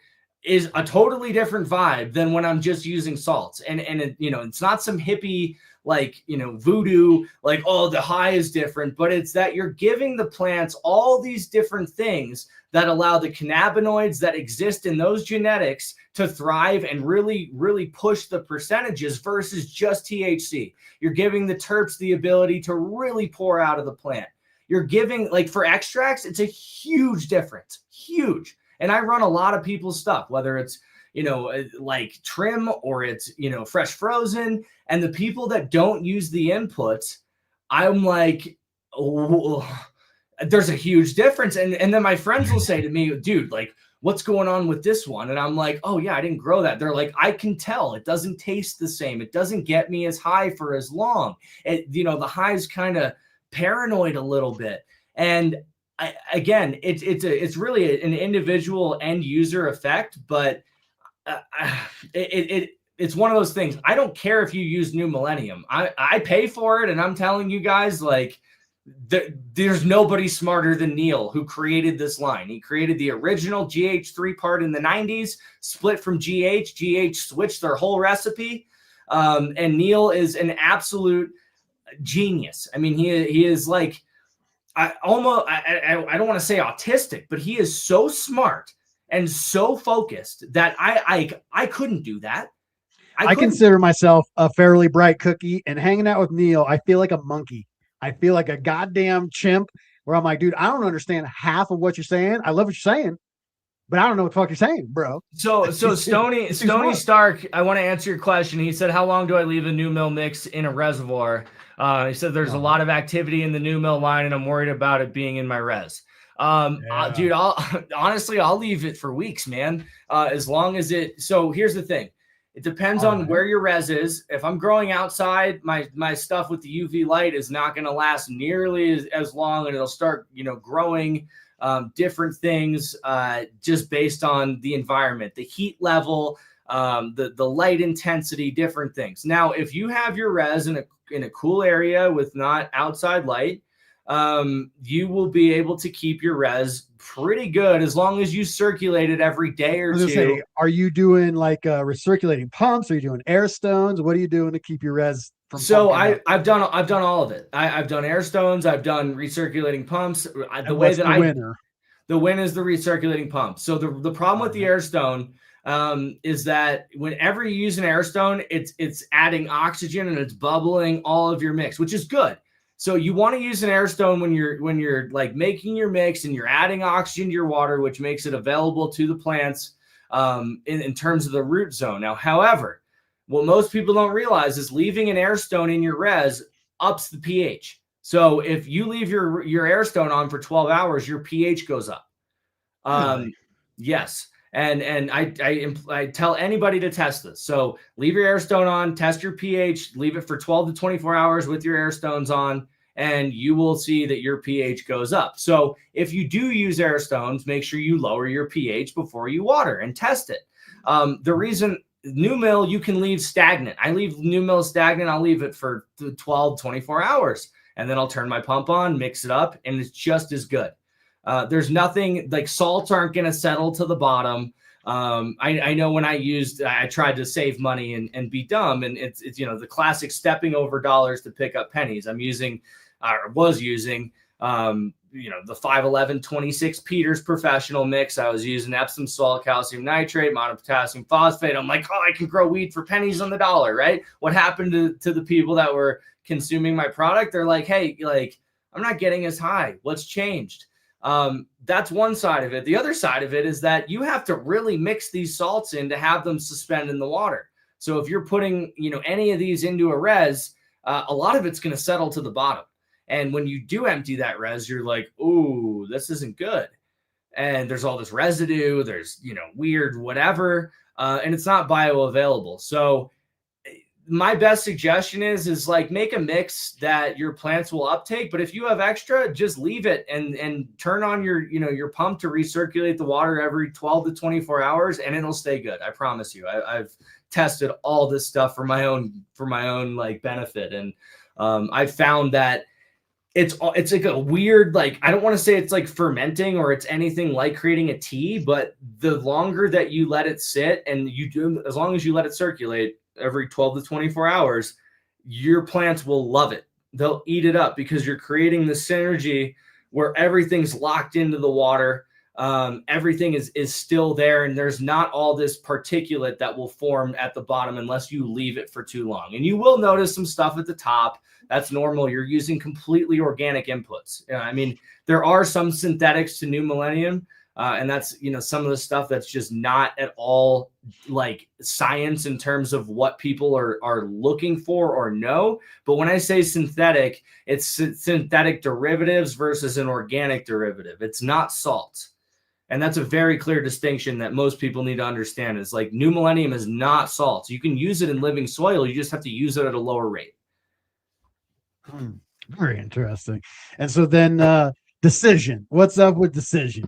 is a totally different vibe than when I'm just using salts. And it, it's not some hippie, like, voodoo, like, oh, the high is different, but it's that you're giving the plants all these different things that allow the cannabinoids that exist in those genetics to thrive and really, really push the percentages versus just THC. You're giving the terps the ability to really pour out of the plant. You're giving, like, for extracts, it's a huge difference, huge. And I run a lot of people's stuff, whether it's, like trim or it's, fresh frozen. And the people that don't use the inputs, I'm like, oh, there's a huge difference. And then my friends will say to me, dude, like, what's going on with this one? And I'm like, oh yeah, I didn't grow that. They're like, I can tell it doesn't taste the same. It doesn't get me as high for as long. The high's kind of paranoid a little bit. And it's really an individual end user effect, but it's one of those things. I don't care if you use New Millennium. I pay for it. And I'm telling you guys, like, there's nobody smarter than Neil, who created this line. He created the original GH3 part in the 90s, split from GH switched their whole recipe. And Neil is an absolute genius. I mean, he is like, I don't want to say autistic, but he is so smart and so focused that I couldn't do that. I consider myself a fairly bright cookie, and hanging out with Neil, I feel like a monkey. I feel like a goddamn chimp, where I'm like, dude, I don't understand half of what you're saying. I love what you're saying, but I don't know what the fuck you're saying, bro. So Stony Stark, I want to answer your question. He said, how long do I leave a new mill mix in a reservoir? He said there's a lot of activity in the new mill line, and I'm worried about it being in my res. Dude, I'll leave it for weeks, man. As long as so here's the thing. It depends on where your res is. If I'm growing outside, my stuff with the UV light is not going to last nearly as long, and it'll start, growing different things just based on the environment, the heat level, the light intensity, different things. Now, if you have your res in a cool area with not outside light, you will be able to keep your res pretty good as long as you circulate it every day or two. Say, are you doing like recirculating pumps? Are you doing air stones? What are you doing to keep your res from? So I've done all of it. I've done air stones. I've done recirculating pumps. The way that the win is the recirculating pump. So the problem with the air stone is that whenever you use an air stone, it's adding oxygen and it's bubbling all of your mix, which is good. So you want to use an air stone when you're like making your mix and you're adding oxygen to your water, which makes it available to the plants in terms of the root zone. Now, however, what most people don't realize is leaving an air stone in your res ups the pH. So if you leave your Airstone on for 12 hours, your pH goes up. Really? Yes. And I tell anybody to test this. So leave your Airstone on, test your pH, leave it for 12 to 24 hours with your Airstones on, and you will see that your pH goes up. So if you do use Airstones, make sure you lower your pH before you water and test it. The reason new mill, you can leave stagnant. I leave new mill stagnant. I'll leave it for 12, 24 hours, and then I'll turn my pump on, mix it up, and it's just as good. There's nothing like salts aren't going to settle to the bottom. I know when I tried to save money and be dumb, and it's the classic stepping over dollars to pick up pennies. Was using the 511 26 Peters professional mix. I was using Epsom salt, calcium nitrate, monopotassium phosphate. I'm like, I can grow weed for pennies on the dollar, right? What happened to the people that were consuming my product? They're like, hey, I'm not getting as high. What's changed? That's one side of it. The other side of it is that you have to really mix these salts in to have them suspend in the water. So if you're putting, any of these into a res, a lot of it's going to settle to the bottom. And when you do empty that res, you're like, ooh, this isn't good. And there's all this residue, there's, weird whatever, and it's not bioavailable. So my best suggestion is make a mix that your plants will uptake. But if you have extra, just leave it and turn on your pump to recirculate the water every 12 to 24 hours, and it'll stay good. I promise you. I've tested all this stuff for my own benefit, and I found that it's like a weird, I don't want to say it's like fermenting or it's anything like creating a tea, but the longer that you let it sit, and as long as you let it circulate every 12 to 24 hours, your plants will love it. They'll eat it up because you're creating the synergy where everything's locked into the water. Everything is still there, and there's not all this particulate that will form at the bottom unless you leave it for too long. And you will notice some stuff at the top. That's normal. You're using completely organic inputs. There are some synthetics to New Millennium, and that's, some of the stuff that's just not at all like science in terms of what people are looking for or know. But when I say synthetic, it's synthetic derivatives versus an organic derivative. It's not salt. And that's a very clear distinction that most people need to understand. Is like New Millennium is not salt. You can use it in living soil. You just have to use it at a lower rate. Very interesting. And so then Decision. What's up with Decision?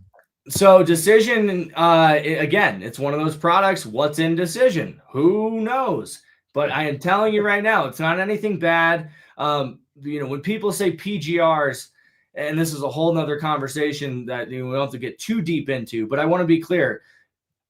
So Decision, again, it's one of those products. What's in Decision? Who knows? But I am telling you right now, it's not anything bad. When people say PGRs, and this is a whole nother conversation that we don't have to get too deep into, but I want to be clear.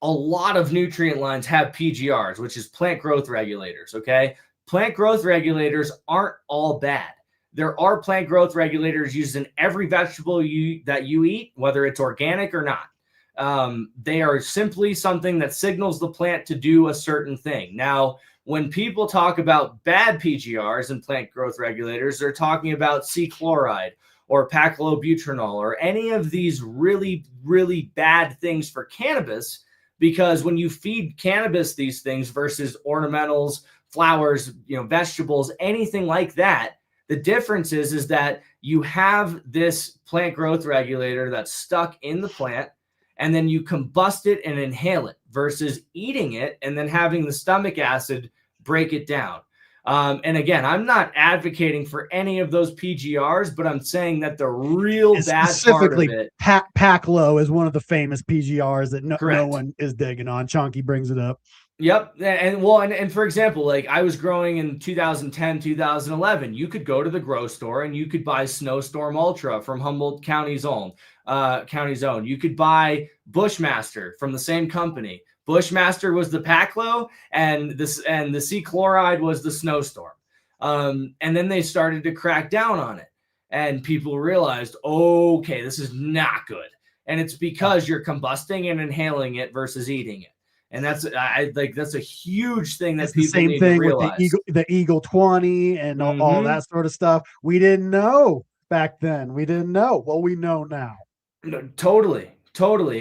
A lot of nutrient lines have PGRs, which is plant growth regulators. Okay. Plant growth regulators aren't all bad. There are plant growth regulators used in every vegetable that you eat, whether it's organic or not. They are simply something that signals the plant to do a certain thing. Now, when people talk about bad PGRs and plant growth regulators, they're talking about C chloride or paclobutranol or any of these really, really bad things for cannabis, because when you feed cannabis these things versus ornamentals, flowers, vegetables, anything like that, the difference is that you have this plant growth regulator that's stuck in the plant, and then you combust it and inhale it versus eating it and then having the stomach acid break it down. And again, I'm not advocating for any of those PGRs, but I'm saying that the real bad part of it. Paclo is one of the famous PGRs that no one is digging on. Chonky brings it up. Yep. And for example, I was growing in 2010, 2011, you could go to the grow store and you could buy Snowstorm Ultra from Humboldt County Zone. You could buy Bushmaster from the same company. Bushmaster was the Paclo, and the C chloride was the Snowstorm. And then they started to crack down on it, and people realized, okay, this is not good. And it's because you're combusting and inhaling it versus eating it. And that's a huge thing that people need to realize. With the Eagle 20 and all that sort of stuff. We didn't know back then. We didn't know. Well, we know now. No, totally.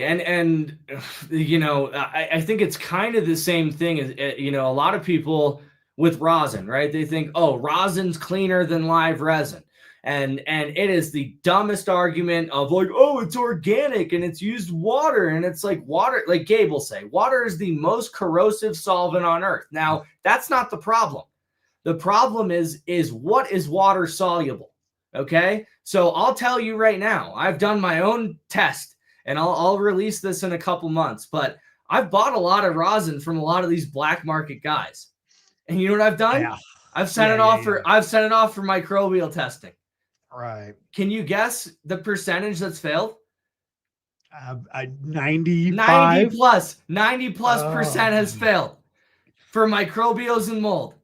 And I think it's kind of the same thing as, a lot of people with rosin, right? They think, rosin's cleaner than live resin. And it is the dumbest argument of like, oh, it's organic and it's used water. And it's like water, like Gabe will say, water is the most corrosive solvent on earth. Now, that's not the problem. The problem is what is water soluble? Okay. So I'll tell you right now, I've done my own test and I'll release this in a couple months, but I've bought a lot of rosin from a lot of these black market guys. And you know what I've done? Yeah. I've sent it off for microbial testing. Right. Can you guess the percentage that's failed? 95. 90 plus percent has failed for microbials and mold,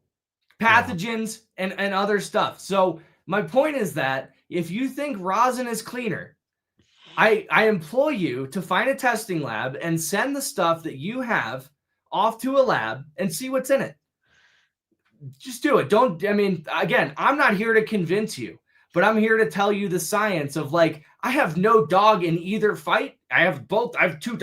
pathogens, and other stuff. So my point is that if you think rosin is cleaner, I implore you to find a testing lab and send the stuff that you have off to a lab and see what's in it. Just do it. Again, I'm not here to convince you, but I'm here to tell you the science of like, I have no dog in either fight. I have two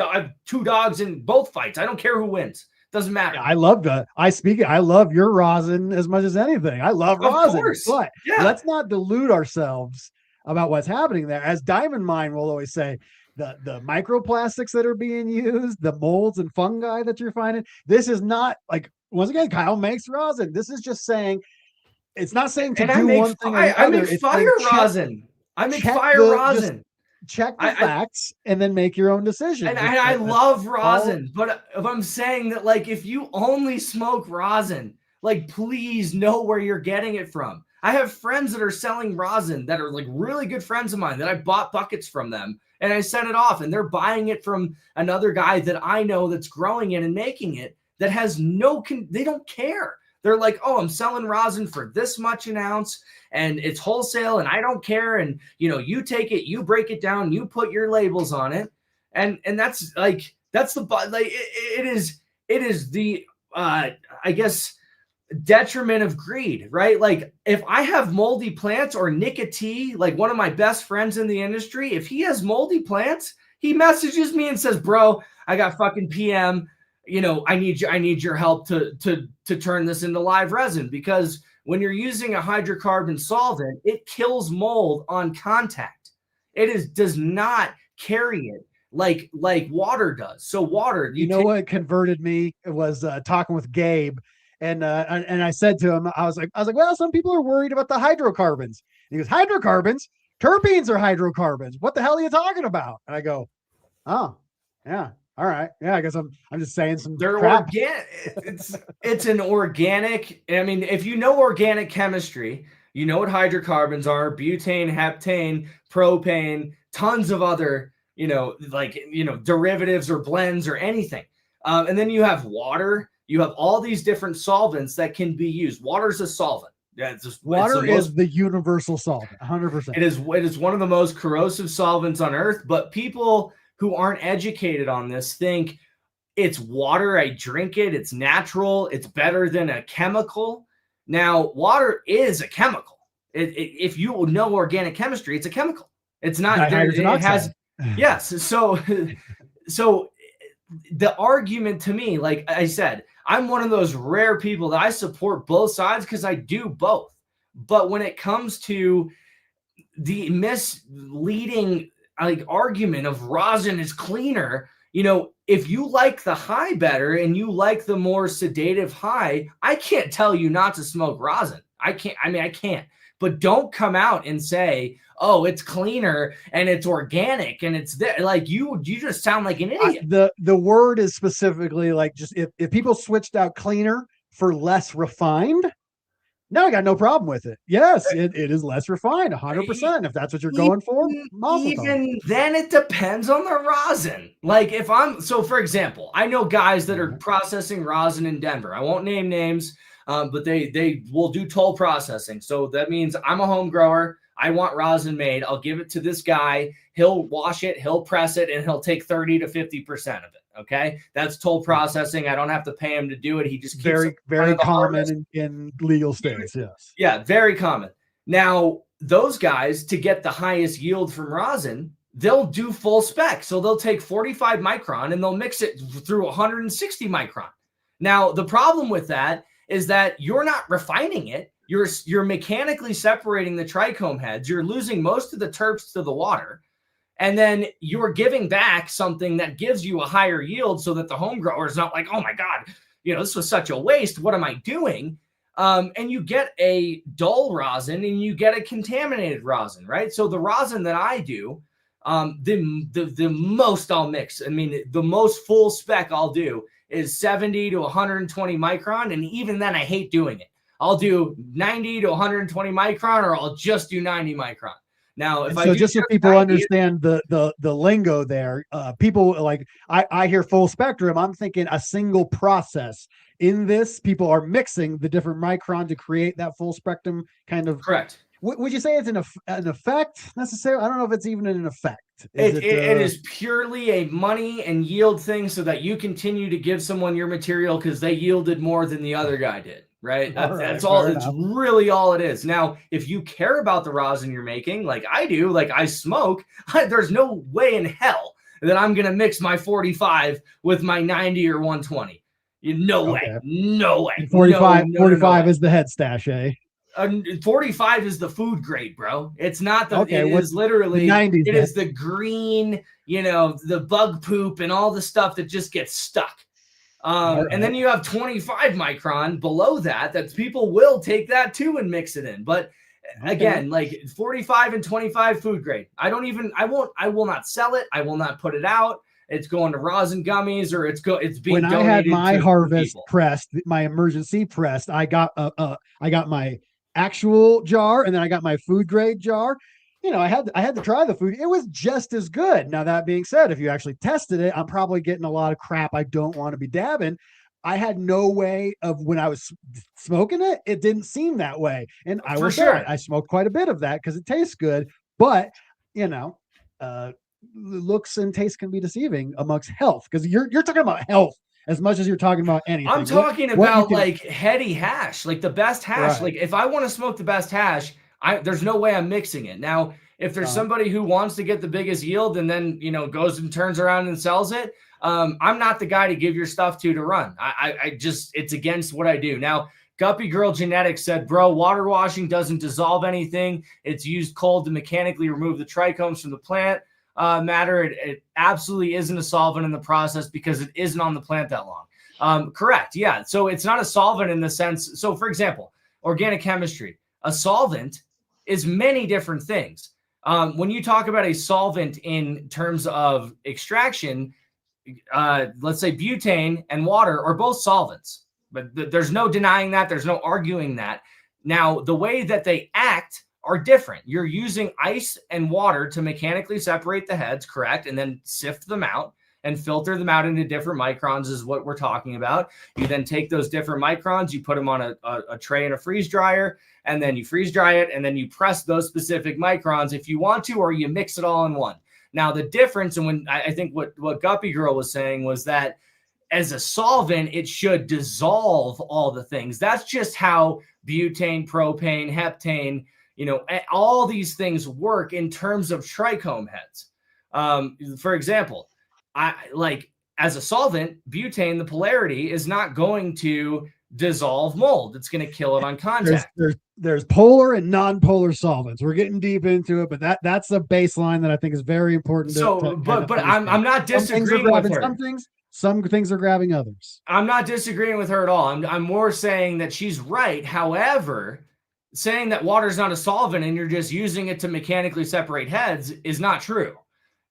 dogs in both fights. I don't care who wins. Doesn't matter. I love I love your rosin as much as anything. I love rosin. But let's not delude ourselves about what's happening there. As Diamond Mine will always say, the microplastics that are being used, the molds and fungi that you're finding, this is not like, once again, Kyle makes rosin. This is just saying, it's not saying to do one thing or the other. I make fire rosin. I make fire rosin. Check the facts and then make your own decision. And I love rosin, but if I'm saying that, like, if you only smoke rosin, like, please know where you're getting it from. I have friends that are selling rosin that are like really good friends of mine that I bought buckets from them and I sent it off and they're buying it from another guy that I know that's growing it and making it that has they don't care. They're like, oh, I'm selling rosin for this much an ounce and it's wholesale and I don't care. And, you know, you take it, you break it down, you put your labels on it. And that's the, like, it is the, I guess, detriment of greed, right? Like if I have moldy plants or Nicotine, like one of my best friends in the industry, if he has moldy plants, he messages me and says, bro, I got fucking PM, you know, I need your help to turn this into live resin, because when you're using a hydrocarbon solvent, it kills mold on contact. Does not carry it like water does. So water, you know what converted me was talking with Gabe. And I said to him, I was like, well, some people are worried about the hydrocarbons. And he goes, hydrocarbons? Terpenes are hydrocarbons. What the hell are you talking about? And I go, oh, yeah. All right. Yeah, I guess I'm just saying some They're crap. It's an organic. I mean, if you know organic chemistry, you know what hydrocarbons are: butane, heptane, propane, tons of other, derivatives or blends or anything. And then you have water. You have all these different solvents that can be used. Water is a solvent. Yeah, water is the universal solvent, 100%. It is one of the most corrosive solvents on earth, but people who aren't educated on this think it's water. I drink it. It's natural. It's better than a chemical. Now, water is a chemical. If you know organic chemistry, it's a chemical. It's not. It has. Yes. So the argument to me, like I said, I'm one of those rare people that I support both sides because I do both. But when it comes to the misleading argument of rosin is cleaner, if you like the high better and you like the more sedative high, I can't tell you not to smoke rosin. I can't. But don't come out and say, oh, it's cleaner and it's organic and it's there. Like you just sound like an idiot. The word is specifically like, just if people switched out cleaner for less refined, no, I got no problem with it. Yes, it is less refined, 100%. If that's what you're going for, even then it depends on the rosin. Like for example, I know guys that are processing rosin in Denver. I won't name names, but they will do toll processing. So that means I'm a home grower. I want rosin made. I'll give it to this guy. He'll wash it, he'll press it, and he'll take 30 to 50% of it. Okay. That's toll processing. I don't have to pay him to do it. He just keeps very common in legal states. Yes. Yeah. Very common. Now, those guys, to get the highest yield from rosin, they'll do full spec. So they'll take 45 micron and they'll mix it through 160 micron. Now, the problem with that is that you're not refining it. you're mechanically separating the trichome heads. You're losing most of the terps to the water. And then you're giving back something that gives you a higher yield so that the home grower is not like, oh my God, this was such a waste. What am I doing? And you get a dull rosin and you get a contaminated rosin, right? So the rosin that I do, the most I'll mix, the most full spec I'll do is 70 to 120 micron. And even then I hate doing it. I'll do 90 to 120 micron, or I'll just do 90 micron. Now, if so just so people understand the lingo there, people like I hear full spectrum. I'm thinking a single process. In this, people are mixing the different micron to create that full spectrum kind of. Correct. Would you say it's an effect necessarily? I don't know if it's even an effect. It is purely a money and yield thing so that you continue to give someone your material because they yielded more than the other guy did. Right. That's all. It's really all it is. Now, if you care about the rosin you're making, like I do, like I smoke, there's no way in hell that I'm going to mix my 45 with my 90 or 120. No way. No way. And 45 is the head stash, eh? 45 is the food grade, bro. It's not the, okay, it is literally, 90s, it is the green, the bug poop and all the stuff that just gets stuck. Right. And then you have 25 micron below that people will take that too and mix it in. But again, like 45 and 25 food grade. I will not sell it. I will not put it out. It's going to rosin gummies, or it's being donated. When I had my harvest pressed, my emergency pressed, I got my actual jar, and then I got my food grade jar. I had to try the food. It was just as good. Now, that being said, if you actually tested it, I'm probably getting a lot of crap I don't want to be dabbing. I had no way of, when I was smoking it, it didn't seem that way. And I was sure I smoked quite a bit of that because it tastes good. But, looks and taste can be deceiving amongst health, because you're talking about health as much as you're talking about anything. I'm talking about like heady hash, like the best hash. Right. Like if I want to smoke the best hash, there's no way I'm mixing it. Now, if there's somebody who wants to get the biggest yield and then, goes and turns around and sells it, I'm not the guy to give your stuff to run. It's against what I do. Now, Guppy Girl Genetics said, bro, water washing doesn't dissolve anything. It's used cold to mechanically remove the trichomes from the plant matter. It absolutely isn't a solvent in the process because it isn't on the plant that long. Correct. Yeah. So it's not a solvent in the sense. So for example, organic chemistry, a solvent is many different things. When you talk about a solvent in terms of extraction, let's say butane and water are both solvents, but there's no denying that. There's no arguing that. Now, the way that they act are different. You're using ice and water to mechanically separate the heads, correct? And then sift them out and filter them out into different microns is what we're talking about. You then take those different microns, you put them on a tray in a freeze dryer, and then you freeze dry it, and then you press those specific microns if you want to, or you mix it all in one. Now, the difference, and when I think what Guppy Girl was saying was that as a solvent, it should dissolve all the things. That's just how butane, propane, heptane, all these things work in terms of trichome heads. For example, as a solvent, butane, the polarity is not going to dissolve mold. It's going to kill it on contact. There's polar and non-polar solvents. We're getting deep into it, but that's a baseline that I think is very important. But I'm not disagreeing with her. Some things are grabbing others. I'm not disagreeing with her at all. I'm more saying that she's right. However, saying that water's not a solvent and you're just using it to mechanically separate heads is not true.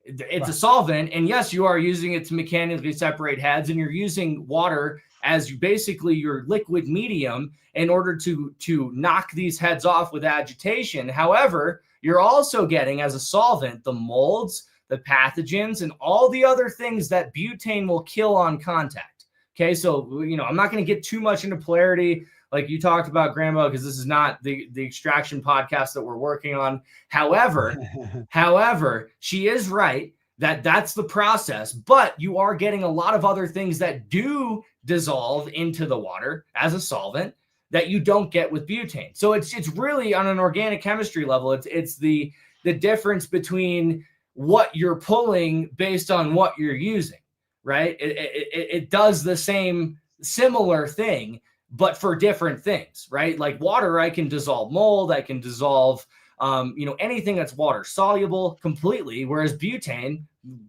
It's a solvent, and yes, you are using it to mechanically separate heads, and you're using water as basically your liquid medium in order to knock these heads off with agitation. However, you're also getting as a solvent the molds, the pathogens, and all the other things that butane will kill on contact. Okay, so I'm not going to get too much into polarity like you talked about, GRAMBO, because this is not the extraction podcast that we're working on. However, she is right that that's the process, but you are getting a lot of other things that do dissolve into the water as a solvent that you don't get with butane. So it's really on an organic chemistry level. It's the difference between what you're pulling based on what you're using, right? It does the same similar thing, but for different things, right? Like water, I can dissolve mold, I can dissolve, anything that's water soluble completely. Whereas butane,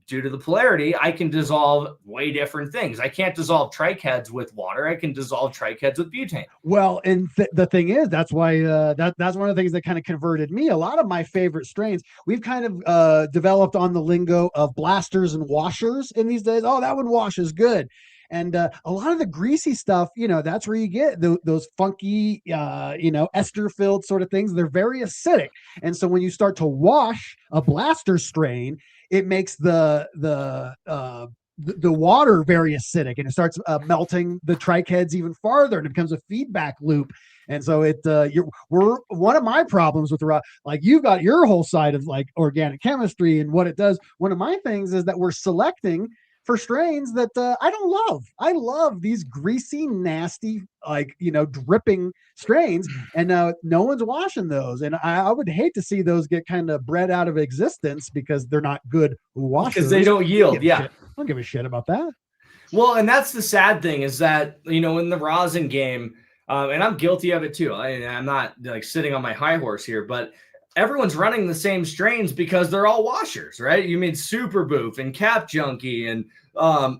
due to the polarity, I can dissolve way different things. I can't dissolve tricheads with water. I can dissolve tricheads with butane. Well, and the thing is, that's why that's one of the things that kind of converted me. A lot of my favorite strains, we've kind of developed on the lingo of blasters and washers in these days. Oh, that one washes good. And a lot of the greasy stuff, that's where you get those funky, ester-filled sort of things. They're very acidic. And so when you start to wash a blaster strain, it makes the water very acidic, and it starts melting the tricheads even farther, and it becomes a feedback loop. And so we're one of my problems with like you've got your whole side of like organic chemistry and what it does. One of my things is that we're selecting for strains that I don't love. I love these greasy, nasty, dripping strains, and no one's washing those. And I would hate to see those get kind of bred out of existence because they're not good washers. Because they don't yield. I don't give a shit about that. Well, and that's the sad thing is that, in the rosin game, and I'm guilty of it too. I'm not like sitting on my high horse here, but everyone's running the same strains because they're all washers, right? You mean Super Boof and Cap Junkie and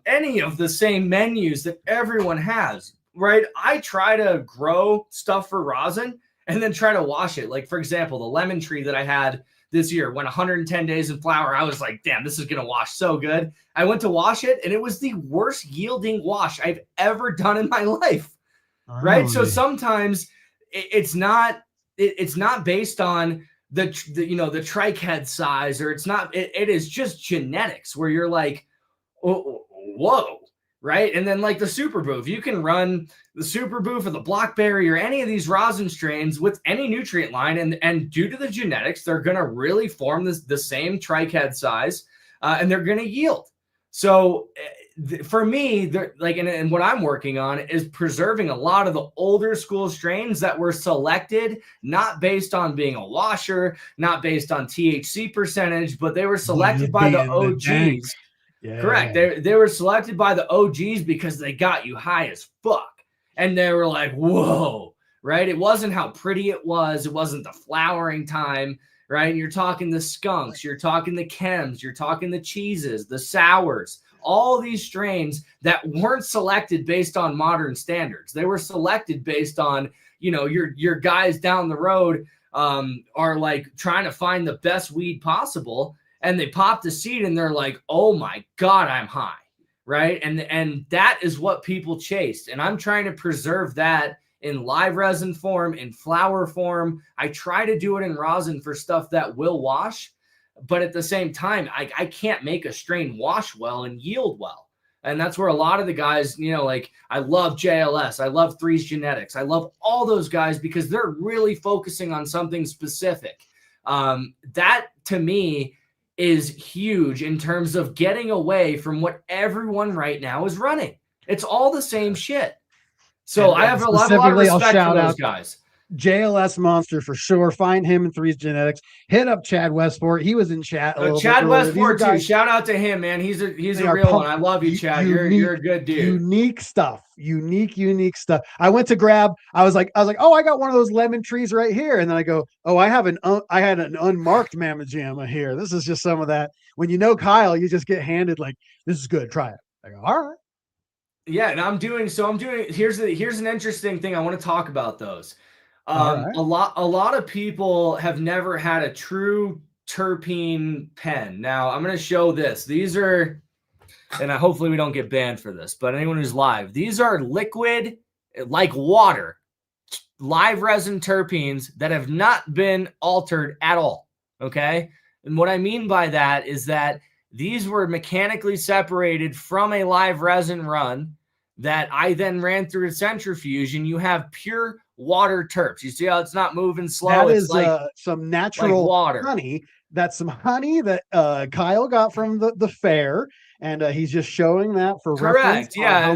any of the same menus that everyone has, right? I try to grow stuff for rosin and then try to wash it. Like, for example, the lemon tree that I had this year went 110 days in flower. I was like, damn, this is going to wash so good. I went to wash it, and it was the worst yielding wash I've ever done in my life, right? So sometimes it's not based on the trichead size, or it's not, it is just genetics where you're like, oh, whoa, right? And then like the Super Boof, you can run the Super Boof or the Blackberry or any of these rosin strains with any nutrient line, and due to the genetics, they're going to really form the same trichead size, and they're going to yield. So for me, and what I'm working on is preserving a lot of the older school strains that were selected, not based on being a washer, not based on THC percentage, but they were selected by the OGs. Yeah. Correct. They were selected by the OGs because they got you high as fuck. And they were like, whoa, right? It wasn't how pretty it was. It wasn't the flowering time, right? And you're talking the skunks, you're talking the chems, you're talking the cheeses, the sours, all these strains that weren't selected based on modern standards. They were selected based on, your guys down the road are like trying to find the best weed possible. And they pop the seed and they're like, oh my God, I'm high, right? And that is what people chased. And I'm trying to preserve that in live resin form, in flower form. I try to do it in rosin for stuff that will wash, but at the same time, I can't make a strain wash well and yield well. And that's where a lot of the guys, I love JLS, I love Three's Genetics, I love all those guys because they're really focusing on something specific. That to me is huge in terms of getting away from what everyone right now is running. It's all the same shit. So I have a lot of respect for those guys. JLS Monster for sure. Find him in Three's Genetics. Hit up Chad Westport. He was in chat. Chad Westport too. Shout out to him, man. He's a real one. I love you, Chad. You're a good dude. Unique stuff. Unique stuff. I went to grab. I was like, oh, I got one of those lemon trees right here. And then I go, oh, I had an unmarked Mamma Jamma here. This is just some of that. When you know Kyle, you just get handed like, this is good. Try it. I go, all right. Yeah, and here's an interesting thing I want to talk about those. Right. A lot of people have never had a true terpene pen. Now I'm going to show this. These are, and hopefully we don't get banned for this, but anyone who's live, these are liquid, like water, live resin terpenes that have not been altered at all. Okay. And what I mean by that is that these were mechanically separated from a live resin run that I then ran through a centrifuge, and you have pure water terps. You see how it's not moving slow? That it's is like some natural like water honey. That's some honey that Kyle got from the fair, and he's just showing that for correct. reference. Yeah,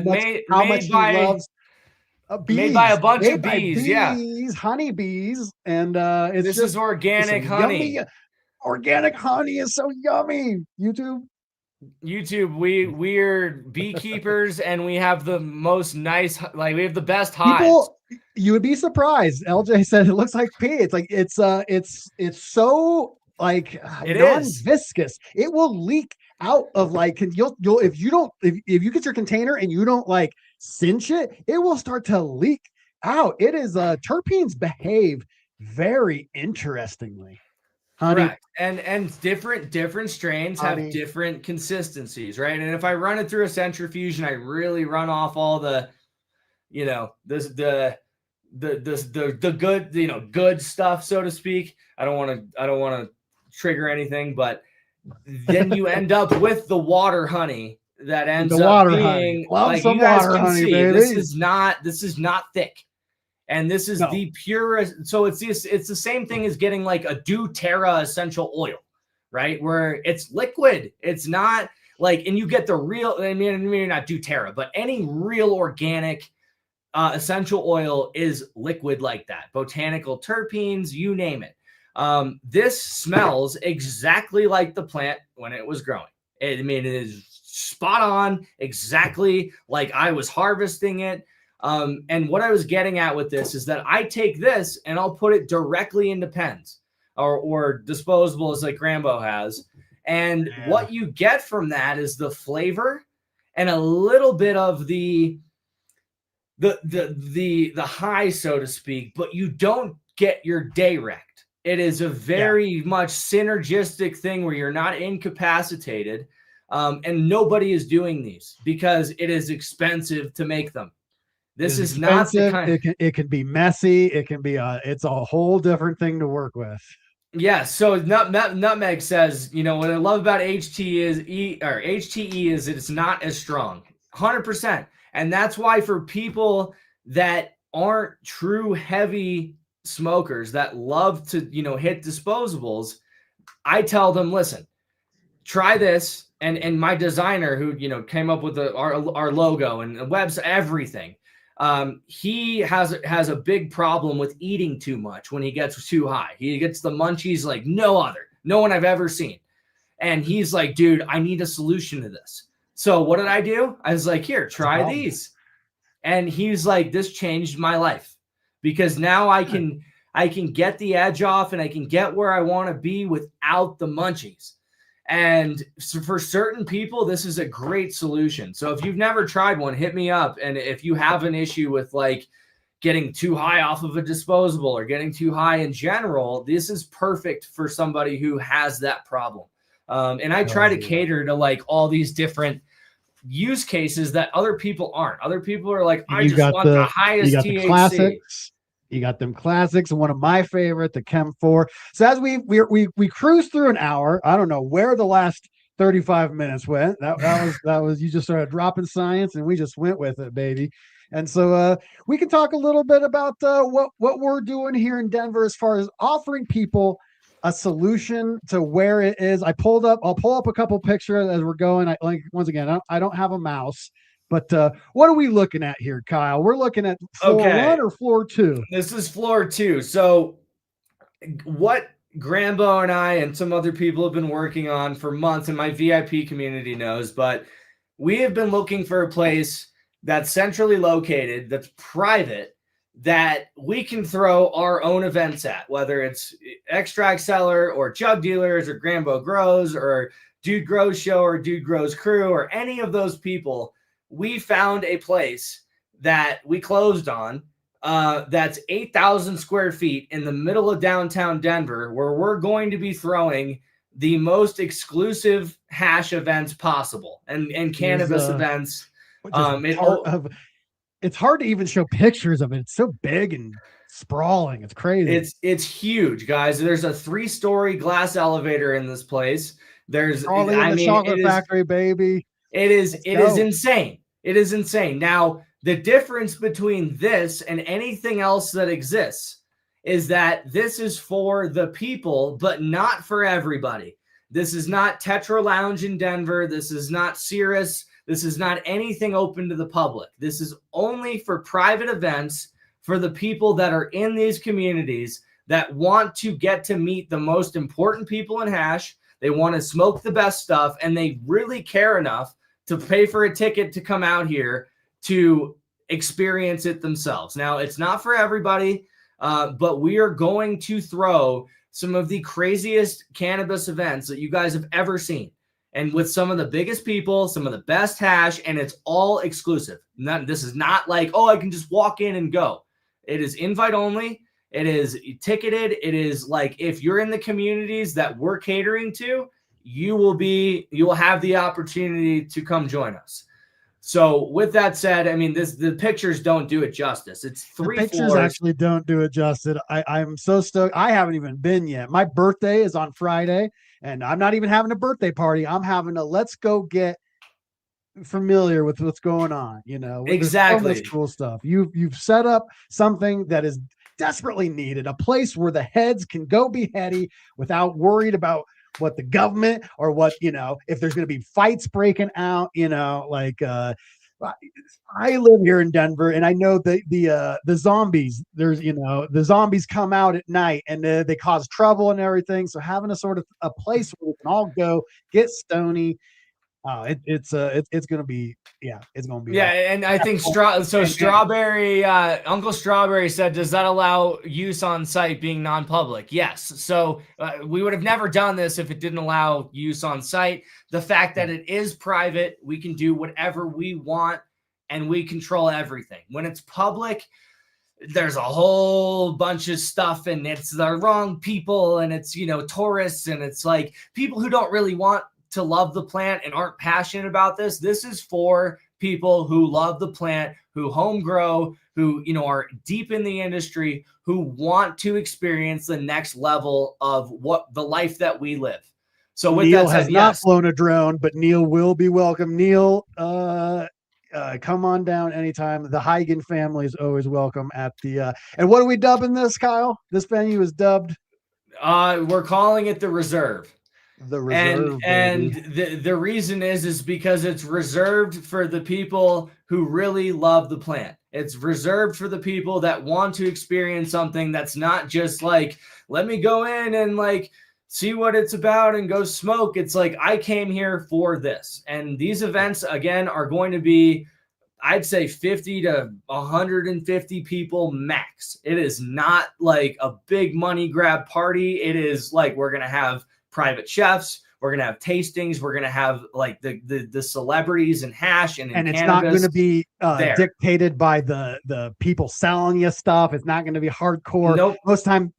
how much he loves bees. Made by a bunch of bees. Yeah, honey bees, and this is organic honey. Yummy. Organic honey is so yummy. YouTube. YouTube, we're beekeepers and we have the most nice, like we have the best hives. People, you would be surprised. LJ said it looks like pee. It's like it's so like It is. non-viscous. It will leak out of like you'll if you don't if you get your container and you don't like cinch it, it will start to leak out. It is terpenes behave very interestingly. Honey. Correct. And different strains have different consistencies, right? And if I run it through a centrifuge and I really run off all the, you know, the good, you know, good stuff, so to speak. I don't want to trigger anything, but then you end up with the water honey that ends up being like, you guys can see, this is not thick. And this is the purest. So it's the same thing as getting like a doTERRA essential oil, right? Where it's liquid. It's not like, and you get the real, I mean not doTERRA, but any real organic essential oil is liquid like that. Botanical terpenes, you name it. This smells exactly like the plant when it was growing. It is spot on, exactly like I was harvesting it. And what I was getting at with this is that I take this and I'll put it directly into pens or disposables like GRAMBO has. And what you get from that is the flavor and a little bit of the high, so to speak, but you don't get your day wrecked. It is a very much synergistic thing where you're not incapacitated. And nobody is doing these because it is expensive to make them. This is not the kind. It can be messy. It can be it's a whole different thing to work with. Yeah. So Nutmeg says, you know, what I love about HTE is it's not as strong, 100%. And that's why for people that aren't true heavy smokers that love to, you know, hit disposables, I tell them, listen, try this. And my designer who, you know, came up with our logo and the website, everything. He has a big problem with eating too much when he gets too high. He gets the munchies like no one I've ever seen. And he's like, dude, I need a solution to this. So what did I do? I was like, here, try these. And he's like, this changed my life because now I can get the edge off and I can get where I want to be without the munchies. And so for certain people, this is a great solution. So if you've never tried one, hit me up. And if you have an issue with like getting too high off of a disposable or getting too high in general, this is perfect for somebody who has that problem. And I try to cater to like all these different use cases that other people aren't. Other people are like, I just want the highest THC. Classics. You got them classics, and one of my favorite, the Chem 4. So as we cruise through an hour, I don't know where the last 35 minutes went. That was you just started dropping science, and we just went with it, baby. And so we can talk a little bit about what we're doing here in Denver as far as offering people a solution to where it is. I'll pull up a couple pictures as we're going. Once again, I don't have a mouse. But what are we looking at here, Kyle? We're looking at floor 1 or floor 2? This is floor 2. So what GRAMBO and I and some other people have been working on for months, and my VIP community knows, but we have been looking for a place that's centrally located, that's private, that we can throw our own events at, whether it's Extract Cellar or Jug Dealers or GRAMBO Grows or Dude Grows Show or Dude Grows Crew or any of those people. We found a place that we closed on that's 8,000 square feet in the middle of downtown Denver, where we're going to be throwing the most exclusive hash events possible and cannabis events. It's hard to even show pictures of it. It's so big and sprawling. It's crazy. It's huge, guys. There's a 3-story glass elevator in this place. There's the chocolate factory, baby. It is insane. It is insane. Now, the difference between this and anything else that exists is that this is for the people, but not for everybody. This is not Tetra Lounge in Denver. This is not Cirrus. This is not anything open to the public. This is only for private events for the people that are in these communities that want to get to meet the most important people in hash, They want to smoke the best stuff, and they really care enough to pay for a ticket to come out here to experience it themselves. Now, it's not for everybody, but we are going to throw some of the craziest cannabis events that you guys have ever seen. And with some of the biggest people, some of the best hash, and it's all exclusive. This is not like, oh, I can just walk in and go. It is invite only. It is ticketed. It is like, if you're in the communities that we're catering to, you will have the opportunity to come join us. So with that said, I mean, the pictures don't do it justice. It's three the pictures floors. Actually don't do it justice. I'm so stoked. I haven't even been yet. My birthday is on Friday, and I'm not even having a birthday party. I'm having a let's go get familiar with what's going on. Exactly. There's so much cool stuff. You've set up something that is desperately needed, a place where the heads can go be heady without worried about what the government or what, if there's going to be fights breaking out, I live here in Denver, and I know the zombies, the zombies come out at night and they cause trouble and everything. So having a sort of a place where we can all go get stony, it's going to be, it's going to be. Yeah. And I think Strawberry, Uncle Strawberry said, does that allow use on site being non-public? Yes. So we would have never done this if it didn't allow use on site. The fact that it is private, we can do whatever we want and we control everything. When it's public, there's a whole bunch of stuff, and it's the wrong people, and it's, tourists, and it's like people who don't really want to love the plant and aren't passionate about this. This is for people who love the plant, who home grow, who, are deep in the industry, who want to experience the next level of what the life that we live. So with Neil that said, has not flown a drone, but Neil will be welcome. Neil, come on down anytime. The Huygen family is always welcome at the, and what are we dubbing this, Kyle? This venue is dubbed? We're calling it the Reserve. The Reserve, and the reason is because it's reserved for the people who really love the plant. It's reserved for the people that want to experience something that's not just like, let me go in and like see what it's about and go smoke. It's like, I came here for this. And these events, again, are going to be, I'd say 50 to 150 people max. It is not like a big money grab party. It is like, we're going to have private chefs, we're gonna have tastings, we're gonna have like the celebrities and hash and it's not going to be dictated by the people selling you stuff. It's not going to be hardcore. Nope.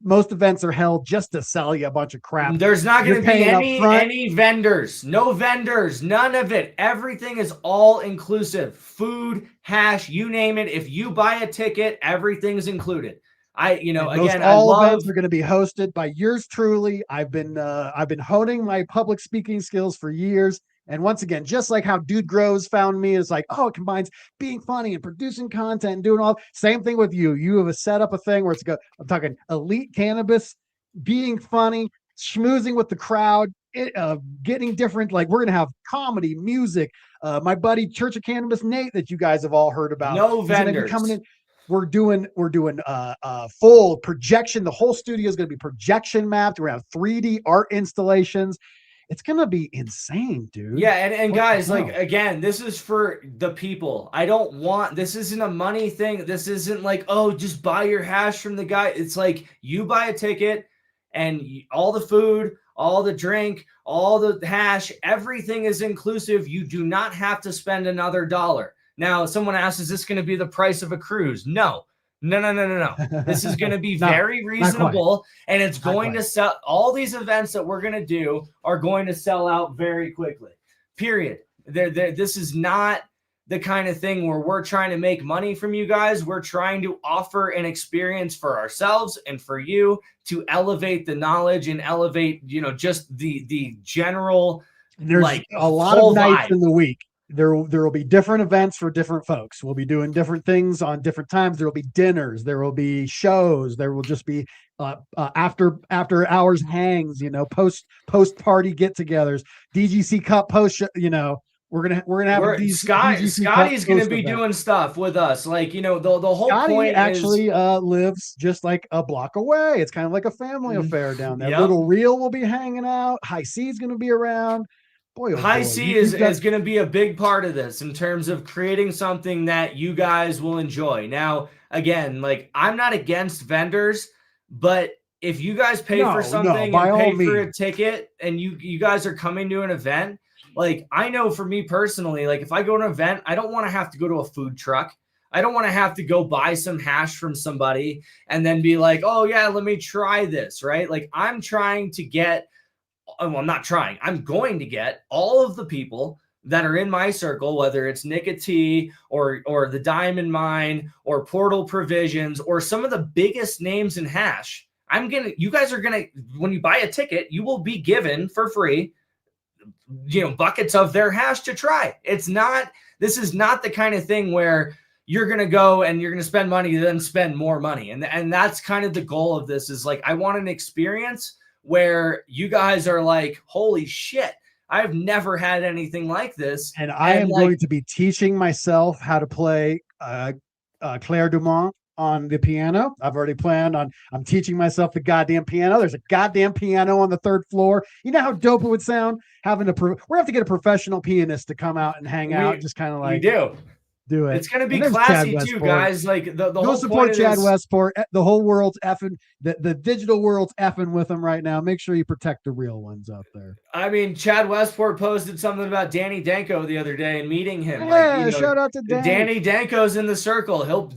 Most events are held just to sell you a bunch of crap. There's not going to be any vendors, no vendors, none of it. Everything is all inclusive. Food, hash, you name it. If you buy a ticket, everything's included. Events are going to be hosted by yours truly. I've been honing my public speaking skills for years. And once again, just like how Dude Grows found me, it's like, oh, it combines being funny and producing content and doing all. Same thing with you. You have set up a thing where I'm talking elite cannabis, being funny, schmoozing with the crowd, getting different. Like, we're going to have comedy, music. My buddy Church of Cannabis Nate, that you guys have all heard about. No vendors coming in. We're doing full projection. The whole studio is going to be projection mapped. We're going to have 3D art installations. It's going to be insane, dude. Yeah. And guys, like, again, this is for the people. This isn't a money thing. This isn't like, oh, just buy your hash from the guy. It's like, you buy a ticket and all the food, all the drink, all the hash, everything is inclusive. You do not have to spend another dollar. Now, someone asks, is this going to be the price of a cruise? No. This is going to be very reasonable, and it's going to sell. All these events that we're going to do are going to sell out very quickly, period. This is not the kind of thing where we're trying to make money from you guys. We're trying to offer an experience for ourselves and for you to elevate the knowledge and elevate, just the general. And there's like a lot of nights in the week. There will be different events for different folks. We'll be doing different things on different times. There will be dinners. There will be shows. There will just be after hours hangs, post party get-togethers, DGC Cup post, We're gonna have a Scotty's gonna be doing stuff with us. Like, the whole Scotty point actually lives just like a block away. It's kind of like a family affair down there. Yep. Little Real will be hanging out. High C's gonna be around. Boy, High C is going to be a big part of this in terms of creating something that you guys will enjoy. Now, again, like, I'm not against vendors, but if you guys pay for something and pay for a ticket and you guys are coming to an event, like, I know for me personally, like, if I go to an event, I don't want to have to go to a food truck. I don't want to have to go buy some hash from somebody and then be like, oh yeah, let me try this, right? Like, I'm trying to get, well, I'm not trying. I'm going to get all of the people that are in my circle, whether it's Nicotee or the Diamond Mine or Portal Provisions or some of the biggest names in hash. You guys are gonna, when you buy a ticket, you will be given for free, buckets of their hash to try. This is not the kind of thing where you're going to go and you're going to spend money, then spend more money. And that's kind of the goal of this, is like, I want an experience where you guys are like, holy shit, I've never had anything like this. And I am going to be teaching myself how to play Claire Dumont on the piano. I've already planned on, I'm teaching myself the goddamn piano. There's a goddamn piano on the 3rd floor. You know how dope it would sound having we're have to get a professional pianist to come out and hang out, just kind of like do it. It's going to be classy too, guys. Like the whole support Chad Westport. The whole world's effing, the digital world's effing with them right now. Make sure you protect the real ones out there. I mean, Chad Westport posted something about Danny Danko the other day and meeting him. Yeah, shout out to Danny. Danny Danko's in the circle. I'm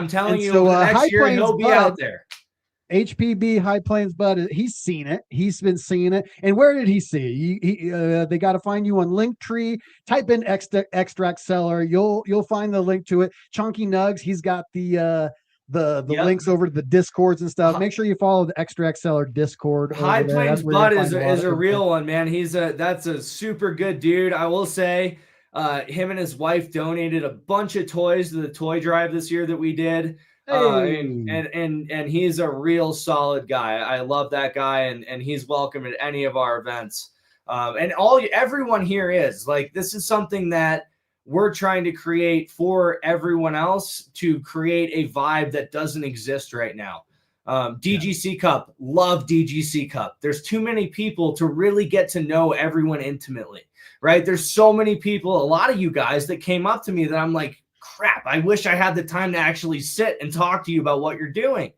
telling you, next year he'll be out there. HPB High Plains Bud, he's seen it. He's been seeing it. And where did he see it? They got to find you on Linktree. Type in extract seller. You'll find the link to it. Chunky Nugs, he's got the links over to the Discords and stuff. Make sure you follow the Extract Seller Discord. High Plains Bud is a real one, man. That's a super good dude. I will say, him and his wife donated a bunch of toys to the toy drive this year that we did. And he's a real solid guy. I love that guy, and he's welcome at any of our events. And everyone here is like, this is something that we're trying to create for everyone else, to create a vibe that doesn't exist right now. DGC Cup, love DGC Cup. There's too many people to really get to know everyone intimately, right? There's so many people, a lot of you guys that came up to me that I'm like, crap, I wish I had the time to actually sit and talk to you about what you're doing,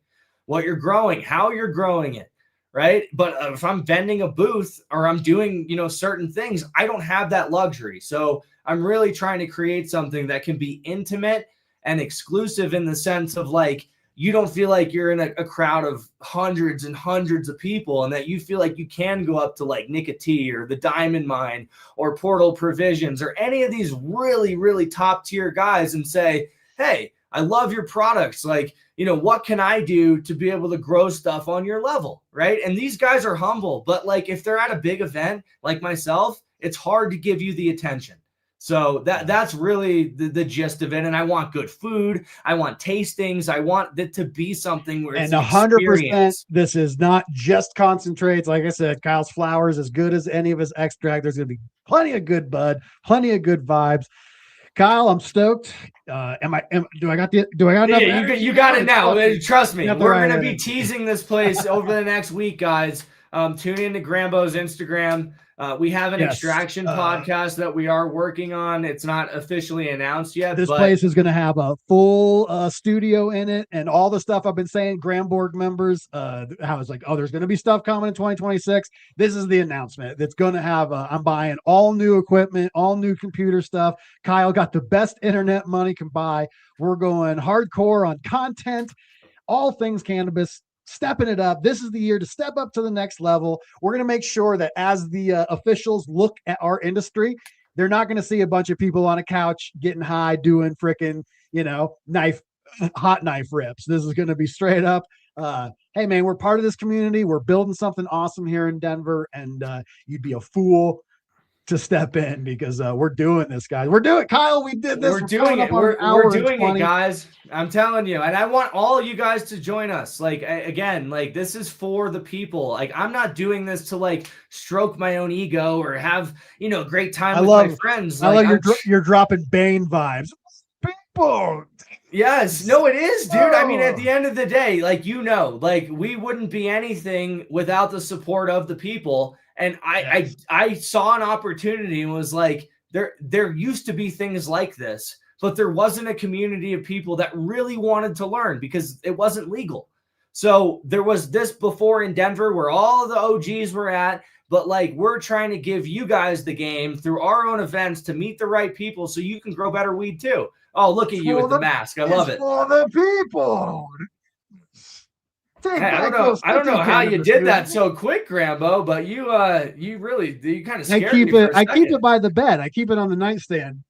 what you're growing, how you're growing it, right? But if I'm vending a booth or I'm doing, certain things, I don't have that luxury. So I'm really trying to create something that can be intimate and exclusive, in the sense of like, you don't feel like you're in a crowd of hundreds and hundreds of people, and that you feel like you can go up to like Nicotee or the Diamond Mine or Portal Provisions or any of these really, really top tier guys and say, hey, I love your products. Like, what can I do to be able to grow stuff on your level, right? And these guys are humble, but like, if they're at a big event like myself, it's hard to give you the attention. So that's really the gist of it. And I want good food. I want tastings. I want it to be something where it's 100%. This is not just concentrates. Like I said, Kyle's flower is as good as any of his extract. There's going to be plenty of good bud, plenty of good vibes. Kyle, I'm stoked. Do I got enough? Yeah, you got it now. Trust me. We're going to be teasing this place over the next week, guys. Tune into GRAMBO's Instagram. We have an extraction podcast that we are working on. It's not officially announced yet. This place is going to have a full studio in it, and all the stuff I've been saying, GramBorg members, how it's like, there's going to be stuff coming in 2026. This is the announcement. It's going to have, I'm buying all new equipment, all new computer stuff. Kyle got the best internet money can buy. We're going hardcore on content, all things cannabis. Stepping it up. This is the year to step up to the next level. We're going to make sure that as the officials look at our industry, they're not going to see a bunch of people on a couch getting high doing freaking, hot knife rips. This is going to be straight up. Hey man, we're part of this community. We're building something awesome here in Denver, and you'd be a fool to step in because we're doing this, guys. We're doing Kyle. We did this. We're doing it. We're doing it, guys. I'm telling you, and I want all of you guys to join us. Like again, like this is for the people. Like I'm not doing this to like stroke my own ego or have a great time with my friends. I love you're dropping Bane vibes. People. Yes, no, it is, dude. I mean, at the end of the day, like like we wouldn't be anything without the support of the people. And I saw an opportunity and was like, there used to be things like this, but there wasn't a community of people that really wanted to learn because it wasn't legal. So there was this before in Denver where all of the OGs were at, but like we're trying to give you guys the game through our own events to meet the right people so you can grow better weed too. Oh, look at you with the mask. I love it. For the people. Hey, I don't know how you did that so quick, Grambo, but you kind of scared me for a second. I keep it by the bed. I keep it on the nightstand.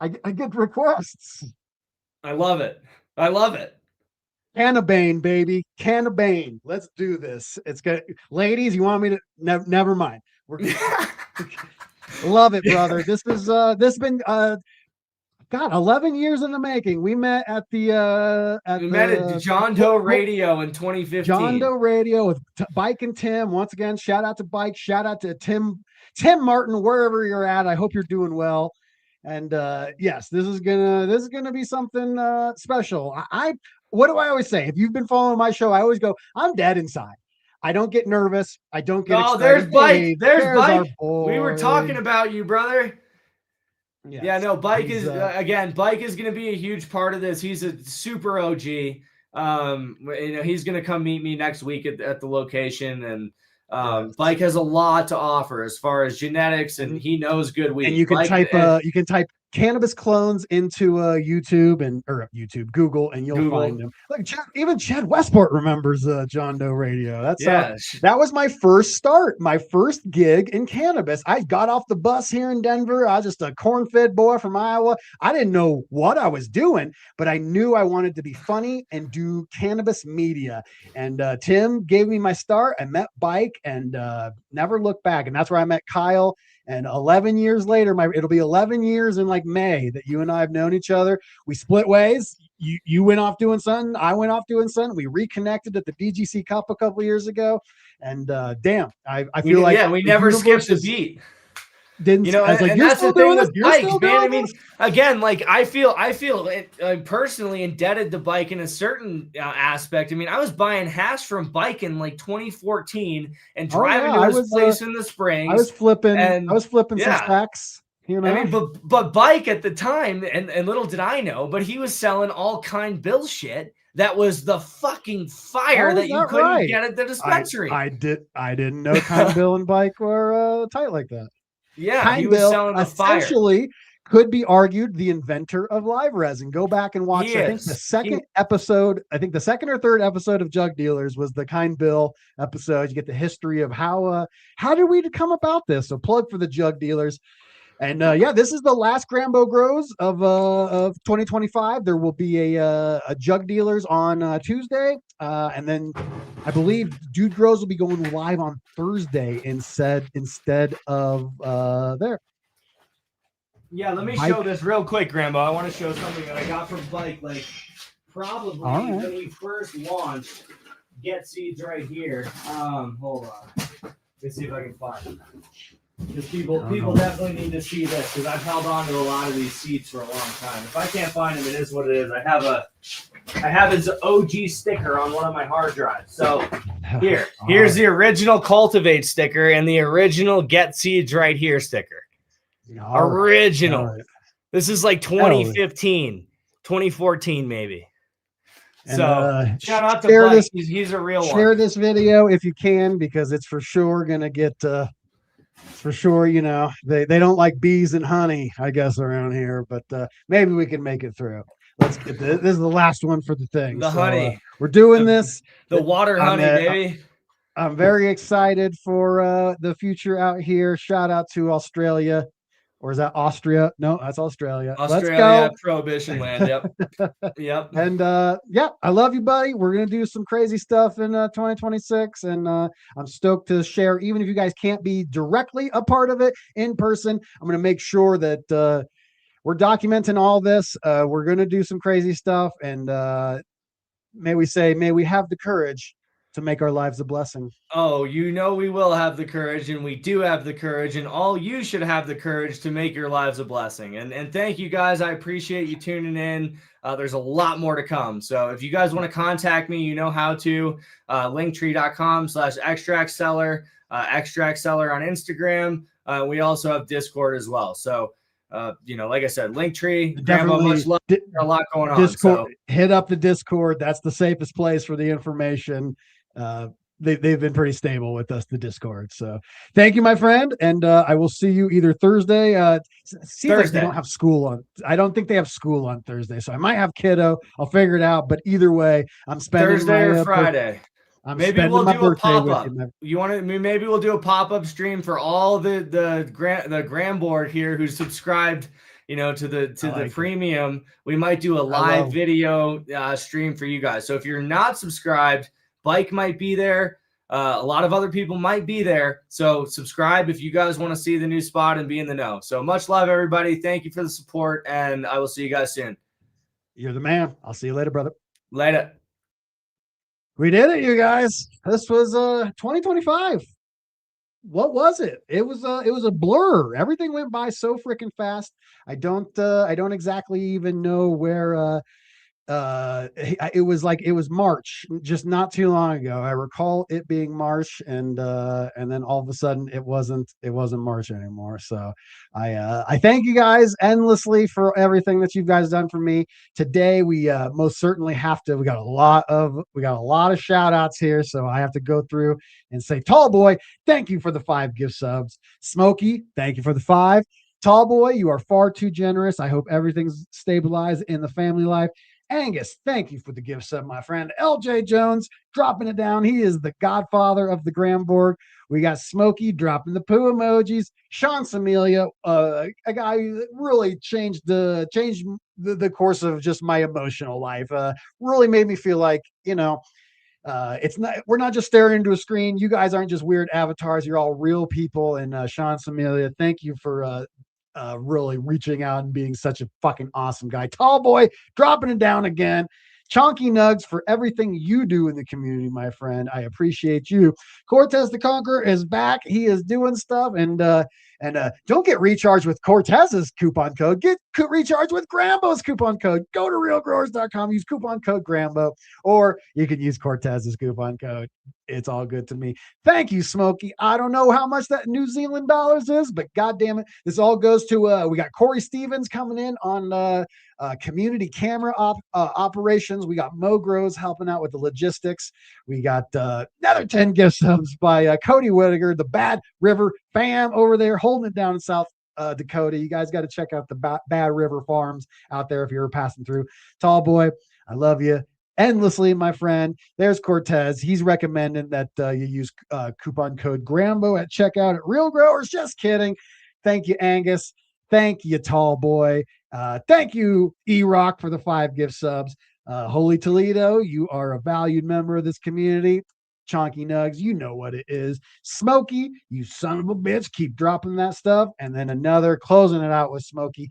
I get requests. I love it. I love it. Cannabane, baby. Cannabane. Let's do this. It's good. Ladies, you want me to never mind. Love it, brother. This has been 11 years in the making. We met at John Doe Radio in 2015. John Doe Radio with Bike and Tim. Once again, shout out to Bike. Shout out to Tim Martin, wherever you're at. I hope you're doing well. And yes, this is gonna be something special. What do I always say? If you've been following my show, I always go, I'm dead inside. I don't get nervous. I don't get excited. There's Bike. There's Bike. We were talking about you, brother. Yes. Yeah, no, Bike is Bike is going to be a huge part of this. He's a super OG. He's going to come meet me next week at the location, and Bike has a lot to offer as far as genetics, and he knows good weed. And you can type cannabis clones into Google, and you'll find them. Like even Chad Westport remembers John Doe Radio. That was my first start, my first gig in cannabis. I got off the bus here in Denver. I was just a corn-fed boy from Iowa. I didn't know what I was doing, but I knew I wanted to be funny and do cannabis media. And Tim gave me my start. I met Bike and never looked back. And that's where I met Kyle. And 11 years later, it'll be 11 years in like May that you and I have known each other. We split ways. You went off doing something. I went off doing something. We reconnected at the BGC Cup a couple of years ago. And damn, I feel we never skipped a beat. Didn't I was like, and that's the thing with Bike, man. I mean, again, like I feel personally indebted to Bike in a certain aspect. I mean, I was buying hash from Bike in like 2014 and driving to his place in the Springs. I was flipping some stacks. I mean, but Bike at the time, and little did I know, but he was selling all kind Bill shit. That was the fucking fire that you couldn't get at the dispensary. I didn't know Kind Bill and Bike were tight like that. Yeah, he was selling the fire. Essentially, could be argued the inventor of live resin. Go back and watch. I think the second or third episode of Jug Dealers was the Kind Bill episode. You get the history of how did we come about this. So plug for the Jug Dealers. And this is the last GRAMBO Grows of 2025. There will be a Jug Dealers on Tuesday, and then I believe Dude Grows will be going live on Thursday instead of there. Yeah, let me show this real quick, Grambo. I want to show something that I got from Bike, like probably when we first launched. Get seeds right here. Hold on. Let's see if I can find it. Because people definitely need to see this, because I've held on to a lot of these seeds for a long time. If I can't find them, it is what it is. I have his OG sticker on one of my hard drives. So here's the original Cultivate sticker and the original Get Seeds right here sticker. Original. Right. This is like 2015, 2014 maybe. And, so shout out to Blake. He's a real one. Share this video if you can, because it's for sure going to get for sure, they don't like bees and honey, I guess, around here, but maybe we can make it through. Let's get this. This is the last one for the thing. Honey. We're doing this. The water honey, baby. I'm very excited for the future out here. Shout out to Australia. Or is that Austria? No, that's Australia. Australia, Let's go. prohibition land. Yep. Yep. And yeah, I love you, buddy. We're gonna do some crazy stuff in 2026, and I'm stoked to share. Even if you guys can't be directly a part of it in person, I'm gonna make sure that we're documenting all this. We're gonna do some crazy stuff, and may we have the courage to make our lives a blessing. Oh, we will have the courage, and we do have the courage, and all you should have the courage to make your lives a blessing. And thank you guys. I appreciate you tuning in. There's a lot more to come. So if you guys want to contact me, you know how to. Linktree.com/extract seller, extract seller on Instagram. We also have Discord as well. So like I said, Linktree, GRAMBO, much love. A lot going on. Discord, so hit up the Discord. That's the safest place for the information. They've been pretty stable with us, the Discord. So thank you, my friend. And I will see you either Thursday. Thursday. Like they don't have school on. I don't think they have school on Thursday. So I might have kiddo. I'll figure it out. But either way, I'm spending Thursday or Friday. Maybe we'll do a pop-up. You want to? Maybe we'll do a pop-up stream for all the GramBorg here who's subscribed, to the premium. We might do a live video stream for you guys. So if you're not subscribed, Bike might be there. A lot of other people might be there. So subscribe if you guys want to see the new spot and be in the know. So much love, everybody. Thank you for the support, and I will see you guys soon. You're the man. I'll see you later, brother. Later. We did it, you guys. This was 2025. What was it? It was a blur. Everything went by so freaking fast. I don't exactly even know where it was March, just not too long ago. I recall it being March, and then all of a sudden it wasn't March anymore. So I thank you guys endlessly for everything that you guys done for me today. We most certainly have to. We got a lot of shout outs here, so I have to go through and say, Tall Boy, thank you for the 5 gift subs. Smokey, thank you for the 5. Tall Boy, you are far too generous. I hope everything's stabilized in the family life. Angus, thank you for the gift sub, my friend. LJ Jones dropping it down. He is the godfather of the GramBorg. We got Smokey dropping the poo emojis. Sean Samelia, a guy who really changed the course of just my emotional life. Really made me feel like, we're not just staring into a screen. You guys aren't just weird avatars. You're all real people. And Sean Samelia, thank you for really reaching out and being such a fucking awesome guy. Tall Boy dropping it down again. Chonky Nugs for everything you do in the community, my friend. I appreciate you. Cortez the Conqueror is back. He is doing stuff, and don't get recharged with Cortez's coupon code. Get recharged with GRAMBO's coupon code. Go to realgrowers.com, use coupon code GRAMBO, or you can use Cortez's coupon code. It's all good to me. Thank you, Smokey. I don't know how much that New Zealand dollars is, but goddamn it, this all goes to we got Corey Stevens coming in on community camera operations. We got Mo Grows helping out with the logistics. We got another 10 gift subs by Cody Whittaker, the Bad River fam over there holding it down in South Dakota. You guys got to check out the Bad River farms out there if you're passing through. Tall Boy, I love you endlessly, my friend. There's Cortez. He's recommending that you use coupon code GRAMBO at checkout at Real Growers. Just kidding. Thank you, Angus. Thank you, Tall Boy. Thank you, E-Rock, for the 5 gift subs. Holy Toledo, you are a valued member of this community. Chonky Nugs, you know what it is. Smokey, you son of a bitch, keep dropping that stuff. And then another, closing it out with Smokey.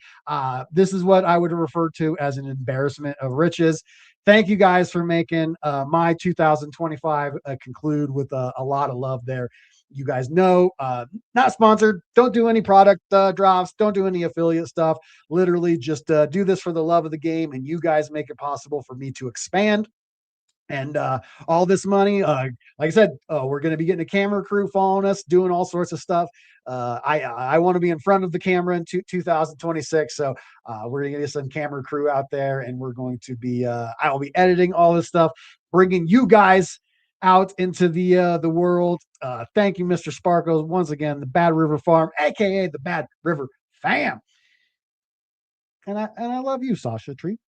This is what I would refer to as an embarrassment of riches. Thank you guys for making my 2025 conclude with a lot of love there. You guys know, not sponsored. Don't do any product drops. Don't do any affiliate stuff. Literally just do this for the love of the game, and you guys make it possible for me to expand. And all this money, like I said, we're going to be getting a camera crew following us, doing all sorts of stuff. I want to be in front of the camera in 2026. So we're going to get some camera crew out there, and we're going to be, I'll be editing all this stuff, bringing you guys out into the world. Thank you, Mr. Sparkles. Once again, the Bad River Farm, aka the Bad River Fam. And I love you, Sasha Tree.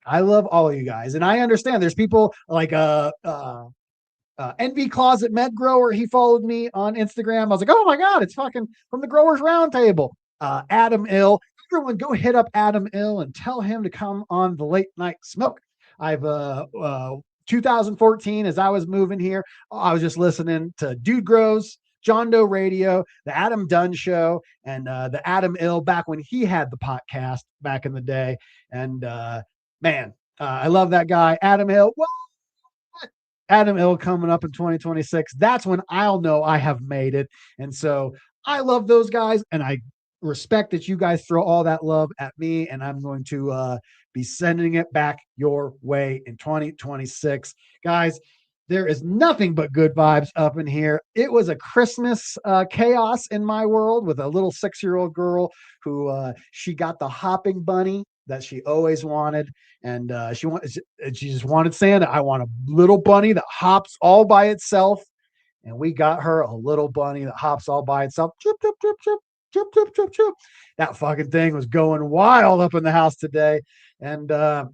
I love all of you guys. And I understand there's people like NV Closet Med Grower. He followed me on Instagram. I was like, oh my God, it's fucking from the Growers Roundtable. Adam Ill. Everyone go hit up Adam Ill and tell him to come on the Late Night Smoke. I've 2014, as I was moving here, I was just listening to Dude Grows, John Doe Radio, the Adam Dunn Show, and the Adam Ill back when he had the podcast back in the day. And man, I love that guy, Adam Ill. Well, Adam Ill coming up in 2026. That's when I'll know I have made it. And so I love those guys, and I respect that you guys throw all that love at me, and I'm going to be sending it back your way in 2026. Guys, there is nothing but good vibes up in here. It was a Christmas chaos in my world with a little 6-year-old girl who she got the hopping bunny that she always wanted, and she just wanted Santa. I want a little bunny that hops all by itself, and we got her a little bunny that hops all by itself. Chip, chip, chip, chip. Chip, chip, chip, chip. That fucking thing was going wild up in the house today. And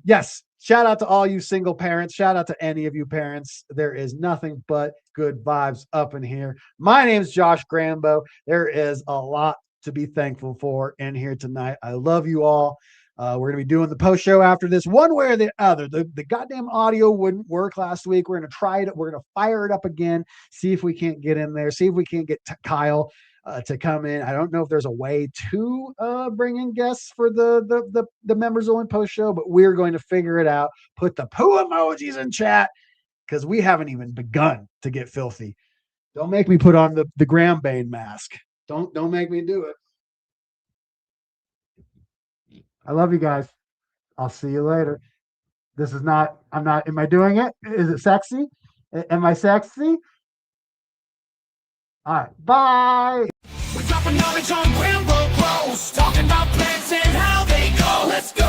yes, shout out to all you single parents. Shout out to any of you parents. There is nothing but good vibes up in here. My name is Josh Grambo. There is a lot to be thankful for in here tonight. I love you all. We're going to be doing the post show after this, one way or the other. The goddamn audio wouldn't work last week. We're going to try it. We're going to fire it up again, see if we can't get in there, see if we can't get Kyle to come in. I don't know if there's a way to bring in guests for the members only post show, but we're going to figure it out. Put the poo emojis in chat because we haven't even begun to get filthy. Don't make me put on the GramBane mask. Don't make me do it. I love you guys. I'll see you later. This is not, am I doing it? Is it sexy? Am I sexy? All right, bye. We're dropping knowledge on GRAMBO pros, talking about plants and how they go. Let's go.